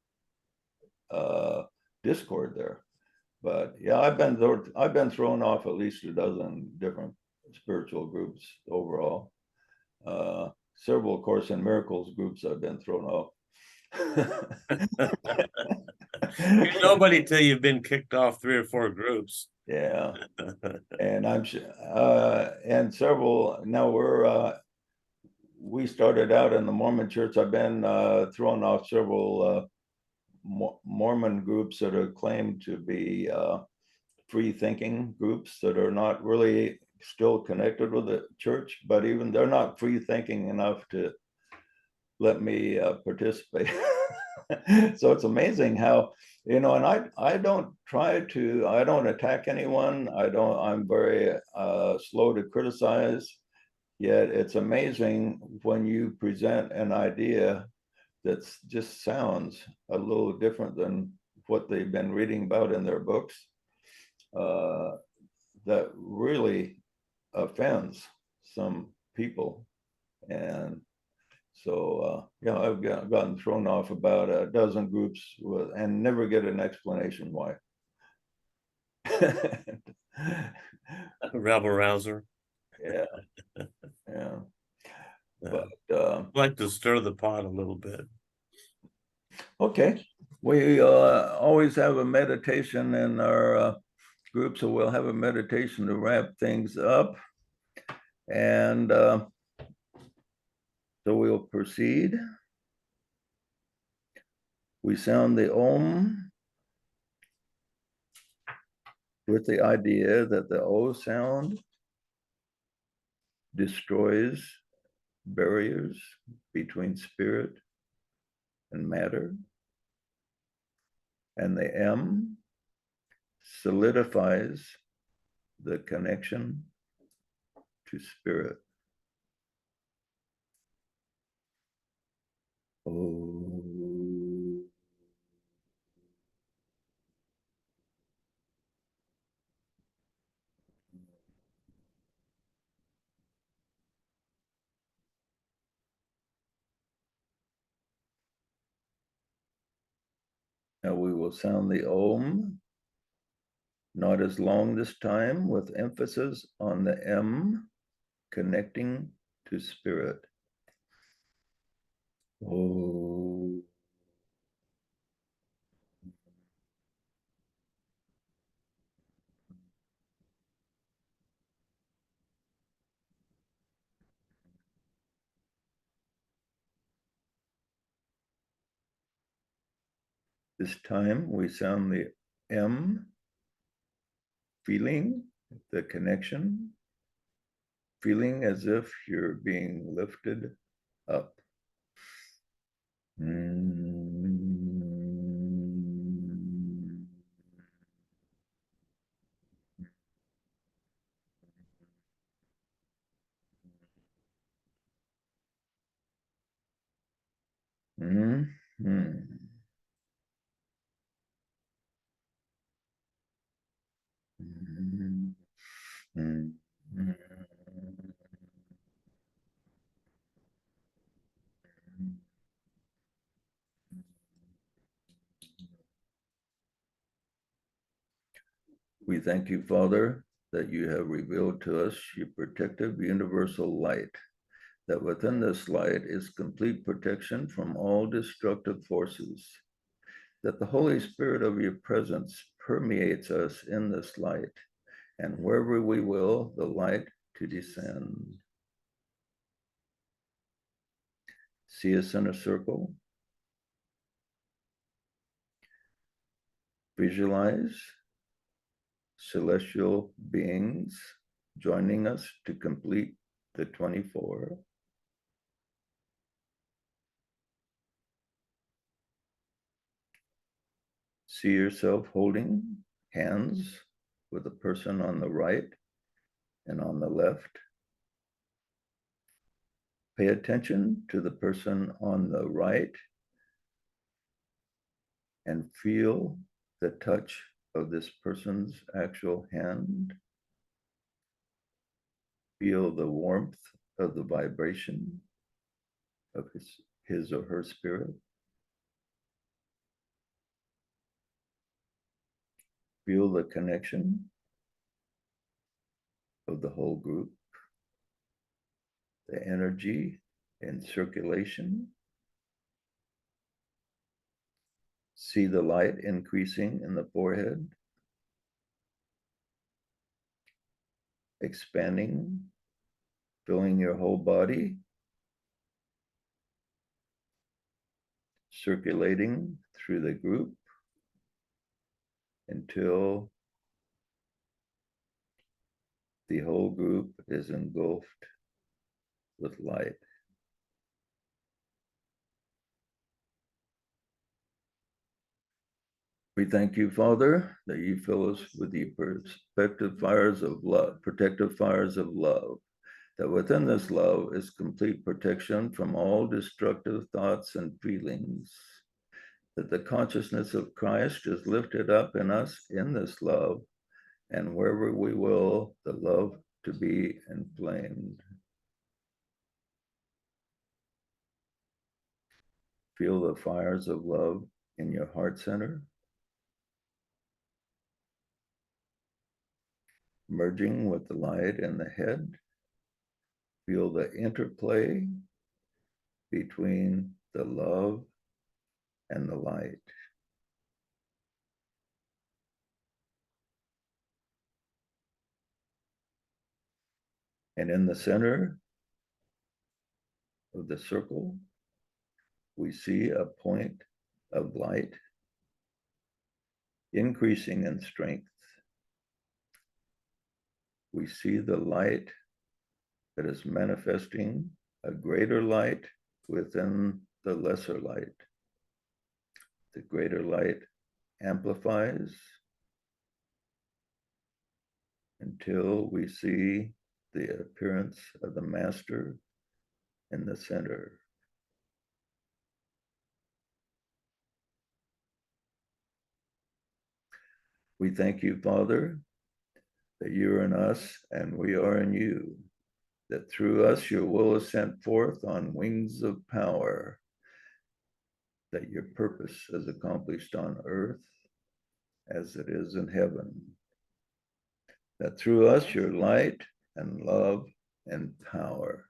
discord there. But yeah, I've been thrown off at least a dozen different spiritual groups overall. Several Course in Miracles groups I've been thrown off. You're nobody till you've been kicked off 3 or 4 groups. Yeah, and I'm sure, and several. Now we started out in the Mormon Church. I've been thrown off several Mormon groups that are claimed to be free thinking groups that are not really still connected with the church, but even they're not free thinking enough to let me participate. So it's amazing how, you know, and I don't attack anyone. I'm very slow to criticize, yet it's amazing when you present an idea that just sounds a little different than what they've been reading about in their books, that really offends some people. And so, yeah, I've gotten thrown off about a dozen groups and never get an explanation why. Rebel rouser. Yeah, yeah. But like to stir the pot a little bit. Okay, we always have a meditation in our group, so we'll have a meditation to wrap things up. And so we'll proceed. We sound the Om with the idea that the O sound destroys barriers between spirit and matter. And the M solidifies the connection to spirit. Oh. Now we will sound the Om, not as long this time, with emphasis on the M, connecting to spirit. Oh. This time we sound the M, feeling the connection, feeling as if you're being lifted up. Mm. We thank you, Father, that you have revealed to us your protective universal light, that within this light is complete protection from all destructive forces, that the Holy Spirit of your presence permeates us in this light, and wherever we will, the light to descend. See us in a circle. Visualize celestial beings joining us to complete the 24. See yourself holding hands with a person on the right and on the left. Pay attention to the person on the right and feel the touch of this person's actual hand. Feel the warmth of the vibration of his or her spirit. Feel the connection of the whole group, the energy and circulation. See the light increasing in the forehead, expanding, filling your whole body, circulating through the group until the whole group is engulfed with light. We thank you, Father, that you fill us with the protective fires of love, that within this love is complete protection from all destructive thoughts and feelings, that the consciousness of Christ is lifted up in us in this love, and wherever we will, the love to be inflamed. Feel the fires of love in your heart center, merging with the light in the head. Feel the interplay between the love and the light. And in the center of the circle, we see a point of light increasing in strength. We see the light that is manifesting a greater light within the lesser light. The greater light amplifies until we see the appearance of the master in the center. We thank you, Father, that you are in us and we are in you, that through us your will is sent forth on wings of power, that your purpose is accomplished on earth as it is in heaven, that through us your light and love and power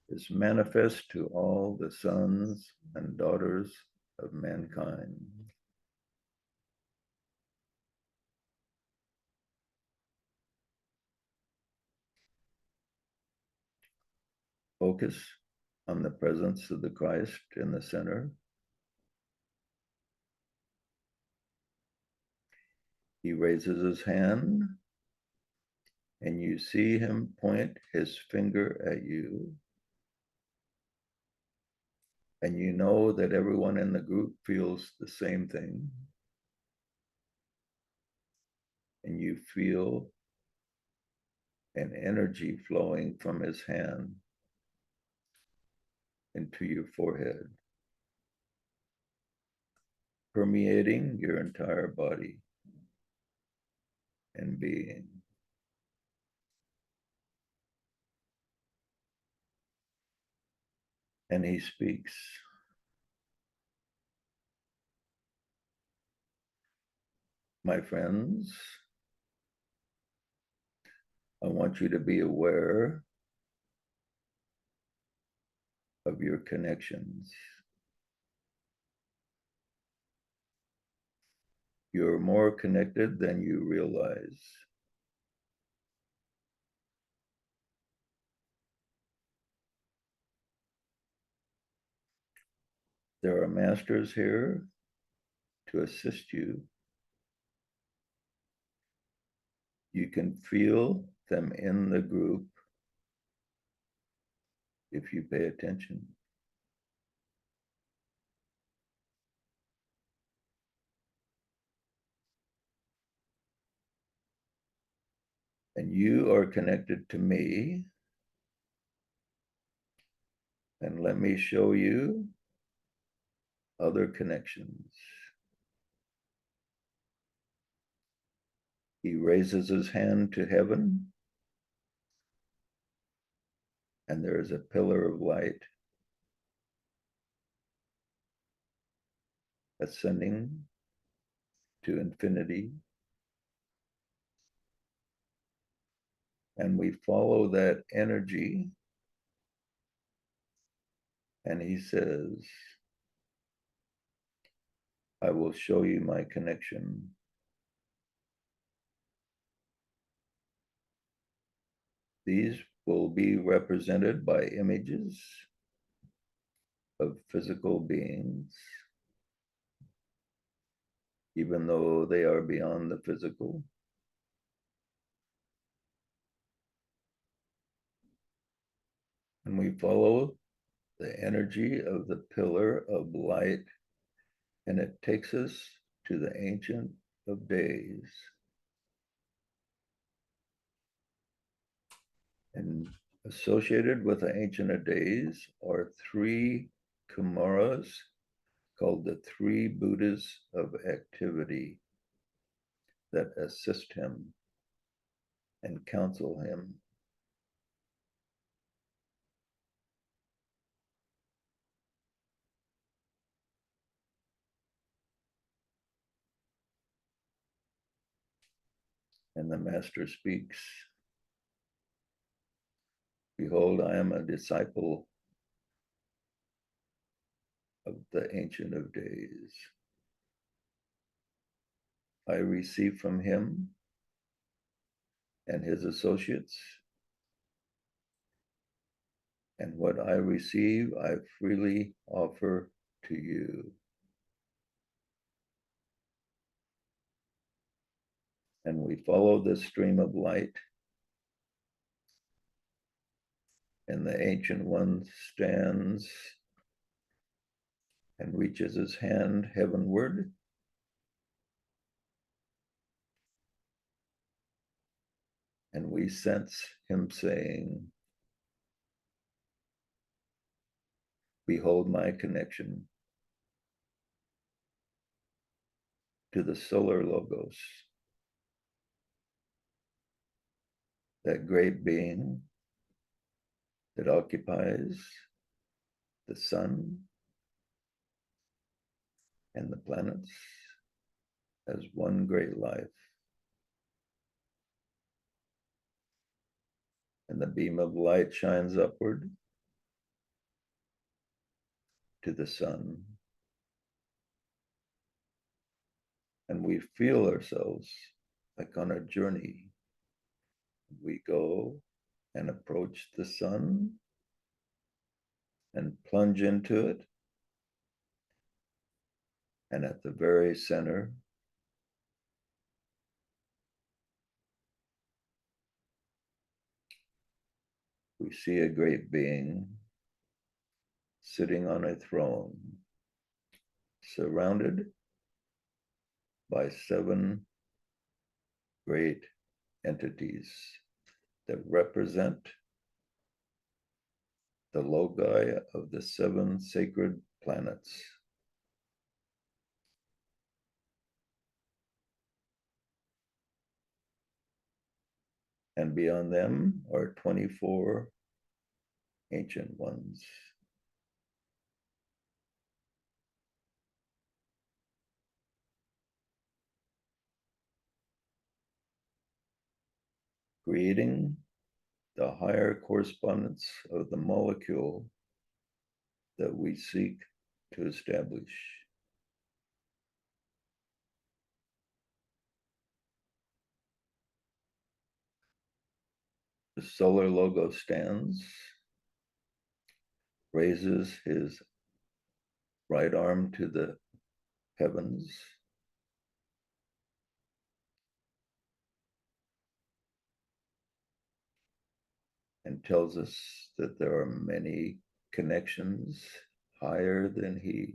is manifest to all the sons and daughters of mankind. Focus on the presence of the Christ in the center. He raises his hand and you see him point his finger at you. And you know that everyone in the group feels the same thing. And you feel an energy flowing from his hand into your forehead, permeating your entire body and being. And he speaks. My friends, I want you to be aware of your connections. You're more connected than you realize. There are masters here to assist you. You can feel them in the group if you pay attention. And you are connected to me. And let me show you other connections. He raises his hand to heaven, and there is a pillar of light ascending to infinity. And we follow that energy. And he says, I will show you my connection. These will be represented by images of physical beings, even though they are beyond the physical. And we follow the energy of the pillar of light, and it takes us to the Ancient of Days. And associated with the Ancient of Days are three Kumaras called the three Buddhas of activity that assist him and counsel him. And the master speaks, behold, I am a disciple of the Ancient of Days. I receive from him and his associates, and what I receive, I freely offer to you. And we follow the stream of light, and the Ancient One stands and reaches his hand heavenward. And we sense him saying, behold my connection to the solar logos, that great being that occupies the sun and the planets as one great life. And the beam of light shines upward to the sun. And we feel ourselves like on a journey. We go and approach the sun and plunge into it. And at the very center, we see a great being sitting on a throne, surrounded by seven great entities that represent the logi of the seven sacred planets. And beyond them are 24 ancient ones. creating the higher correspondence of the molecule that we seek to establish. The solar logo stands, raises his right arm to the heavens, and tells us that there are many connections higher than he.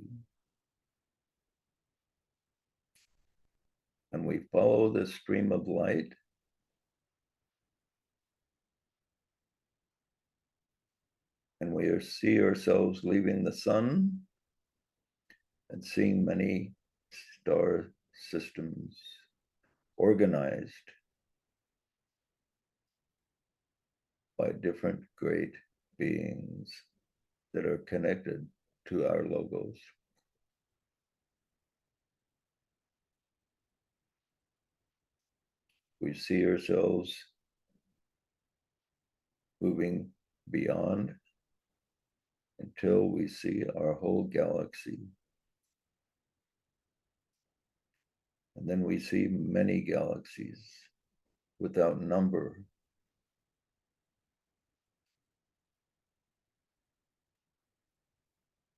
And we follow this stream of light, and we see ourselves leaving the sun and seeing many star systems organized by different great beings that are connected to our logos. We see ourselves moving beyond until we see our whole galaxy. And then we see many galaxies without number.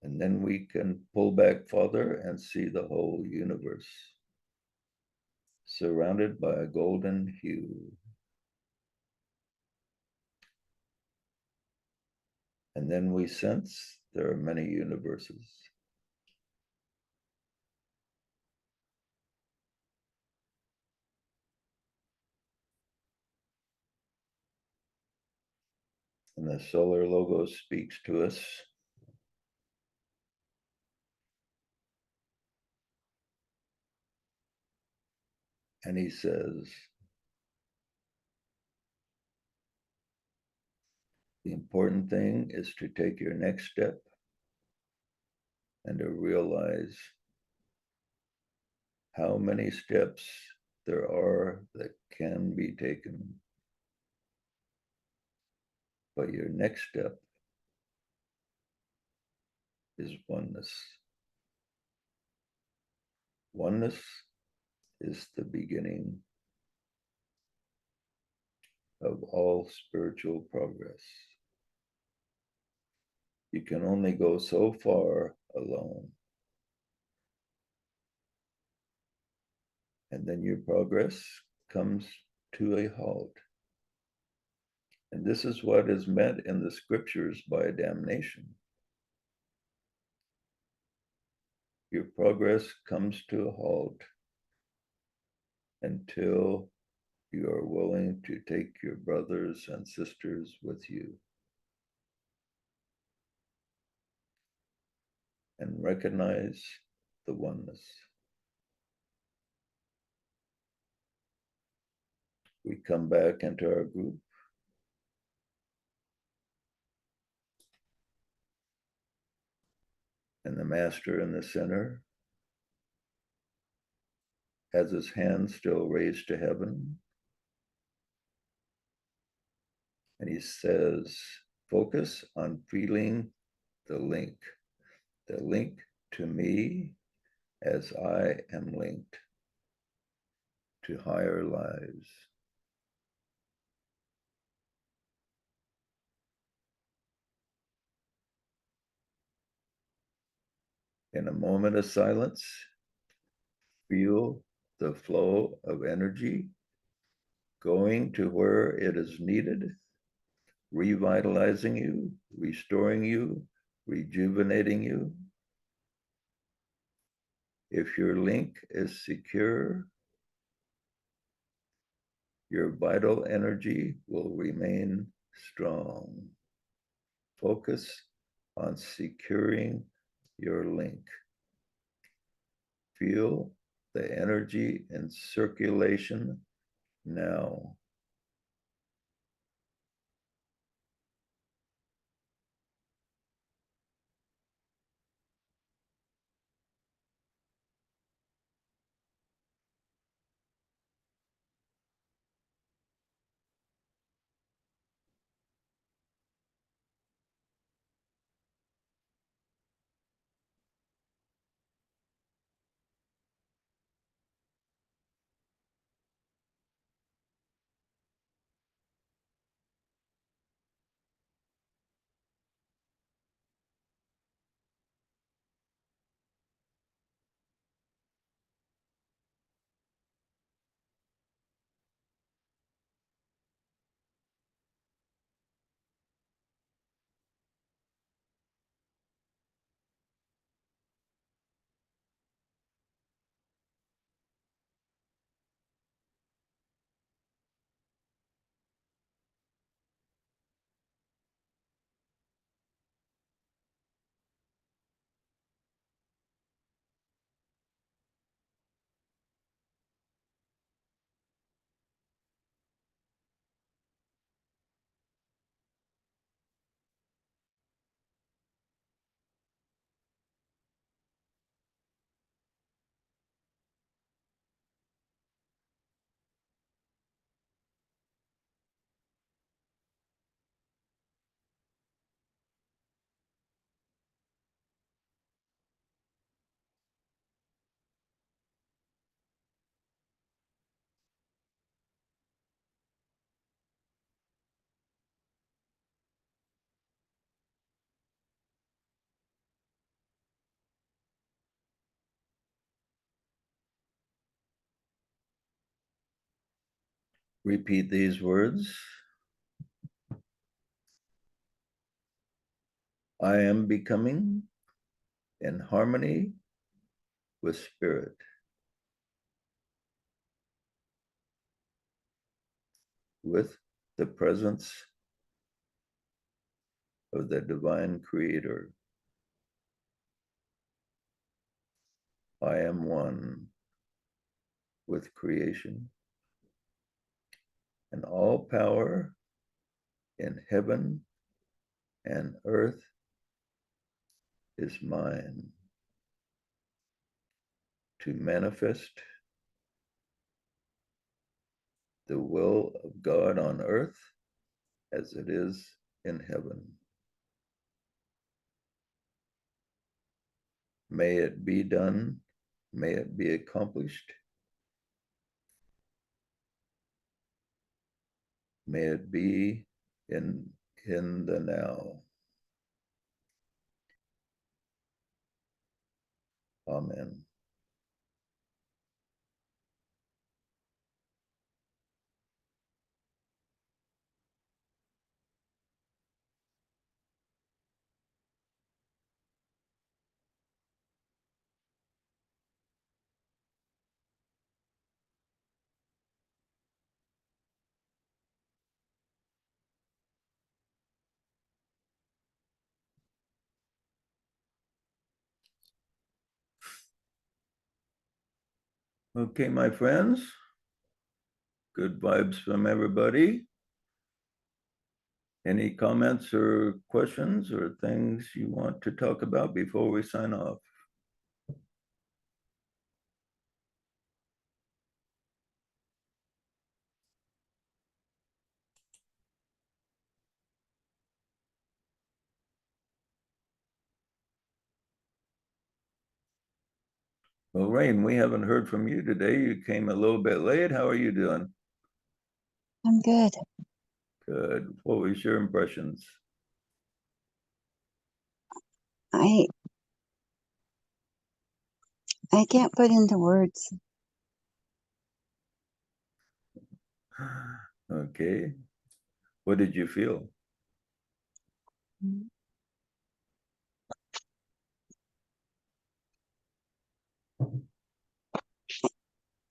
And then we can pull back farther and see the whole universe surrounded by a golden hue. And then we sense there are many universes. And the solar logo speaks to us. And he says, the important thing is to take your next step and to realize how many steps there are that can be taken. But your next step is oneness. Oneness is the beginning of all spiritual progress. You can only go so far alone. And then your progress comes to a halt. And this is what is meant in the scriptures by damnation. Your progress comes to a halt until you are willing to take your brothers and sisters with you and recognize the oneness. We come back into our group. And the master in the center has his hand still raised to heaven. And he says, focus on feeling the link to me as I am linked to higher lives. In a moment of silence, feel the flow of energy going to where it is needed, revitalizing you, restoring you, rejuvenating you. If your link is secure, your vital energy will remain strong. Focus on securing your link. Feel the energy in circulation now. repeat these words. I am becoming in harmony with spirit. With the presence of the divine creator. I am one with creation, and all power in heaven and earth is mine to manifest the will of God on earth as it is in heaven. May it be done, may it be accomplished, may it be in the now. Amen. Okay, my friends, good vibes from everybody. Any comments or questions or things you want to talk about before we sign off? Well, Rain, we haven't heard from you today. You came a little bit late. How are you doing? I'm good. Good. What was your impressions? I I can't put into words. Okay. What did you feel?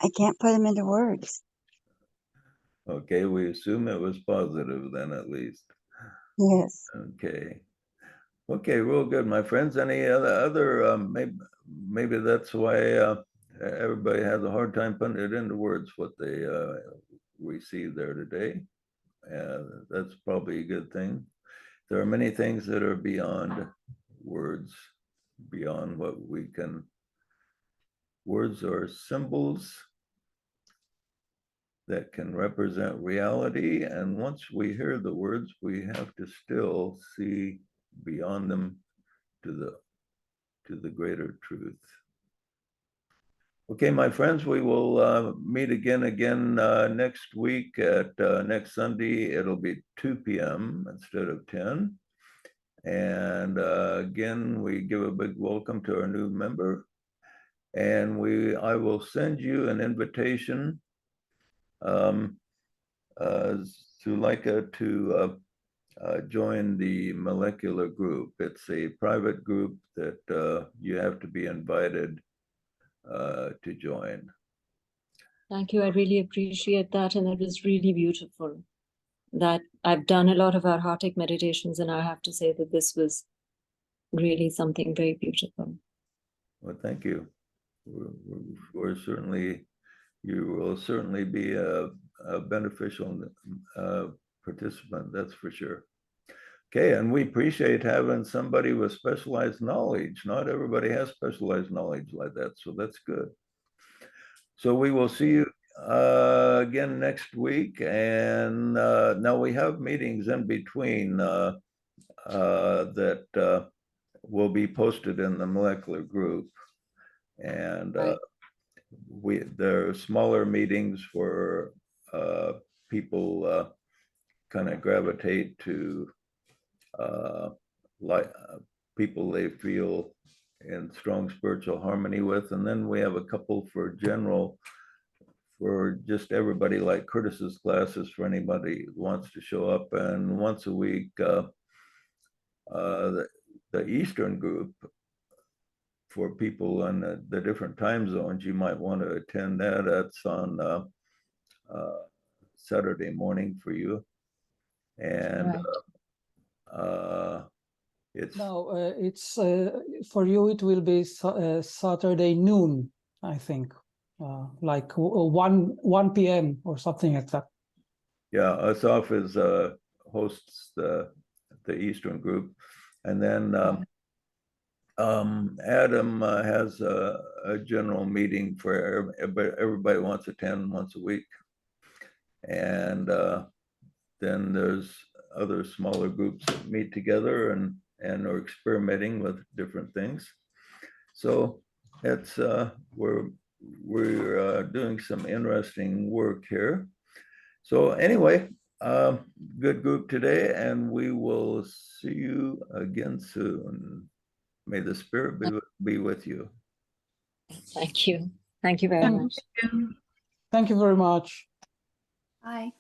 I can't put them into words. Okay, we assume it was positive then at least. Yes. Okay. Okay, real good, my friends. Any other maybe that's why everybody has a hard time putting it into words what they received there today. That's probably a good thing. There are many things that are beyond words, beyond what we can. Words are symbols that can represent reality, and once we hear the words, we have to still see beyond them to the greater truth. Okay, my friends, we will meet again next week at next Sunday. It'll be 2 p.m. instead of 10. And again, we give a big welcome to our new member. And I will send you an invitation, Zuleika, to join the molecular group. It's a private group that you have to be invited to join. Thank you. I really appreciate that. And it was really beautiful. That I've done a lot of arhatic meditations, and I have to say that this was really something very beautiful. Well, thank you. We're certainly, you will certainly be a beneficial participant, that's for sure. Okay, and we appreciate having somebody with specialized knowledge. Not everybody has specialized knowledge like that, so that's good. So we will see you again next week, and now we have meetings in between that will be posted in the molecular group, and there are smaller meetings where people kind of gravitate to people they feel in strong spiritual harmony with, and then we have a couple for general for just everybody, like Curtis's classes for anybody who wants to show up. And once a week, the Eastern group for people in the different time zones, you might want to attend that. That's on Saturday morning for you. And it's No, it's for you. It will be Saturday noon, I think, like 1 p.m. or something like that. yeah, Asaf is hosts the Eastern group, and then Adam has a general meeting for everybody wants to attend once a week, and then there's other smaller groups that meet together and are experimenting with different things. So it's we're doing some interesting work here. So anyway, good group today, and we will see you again soon. May the spirit be with you. Thank you. Thank you very much. Thank you very much. Bye.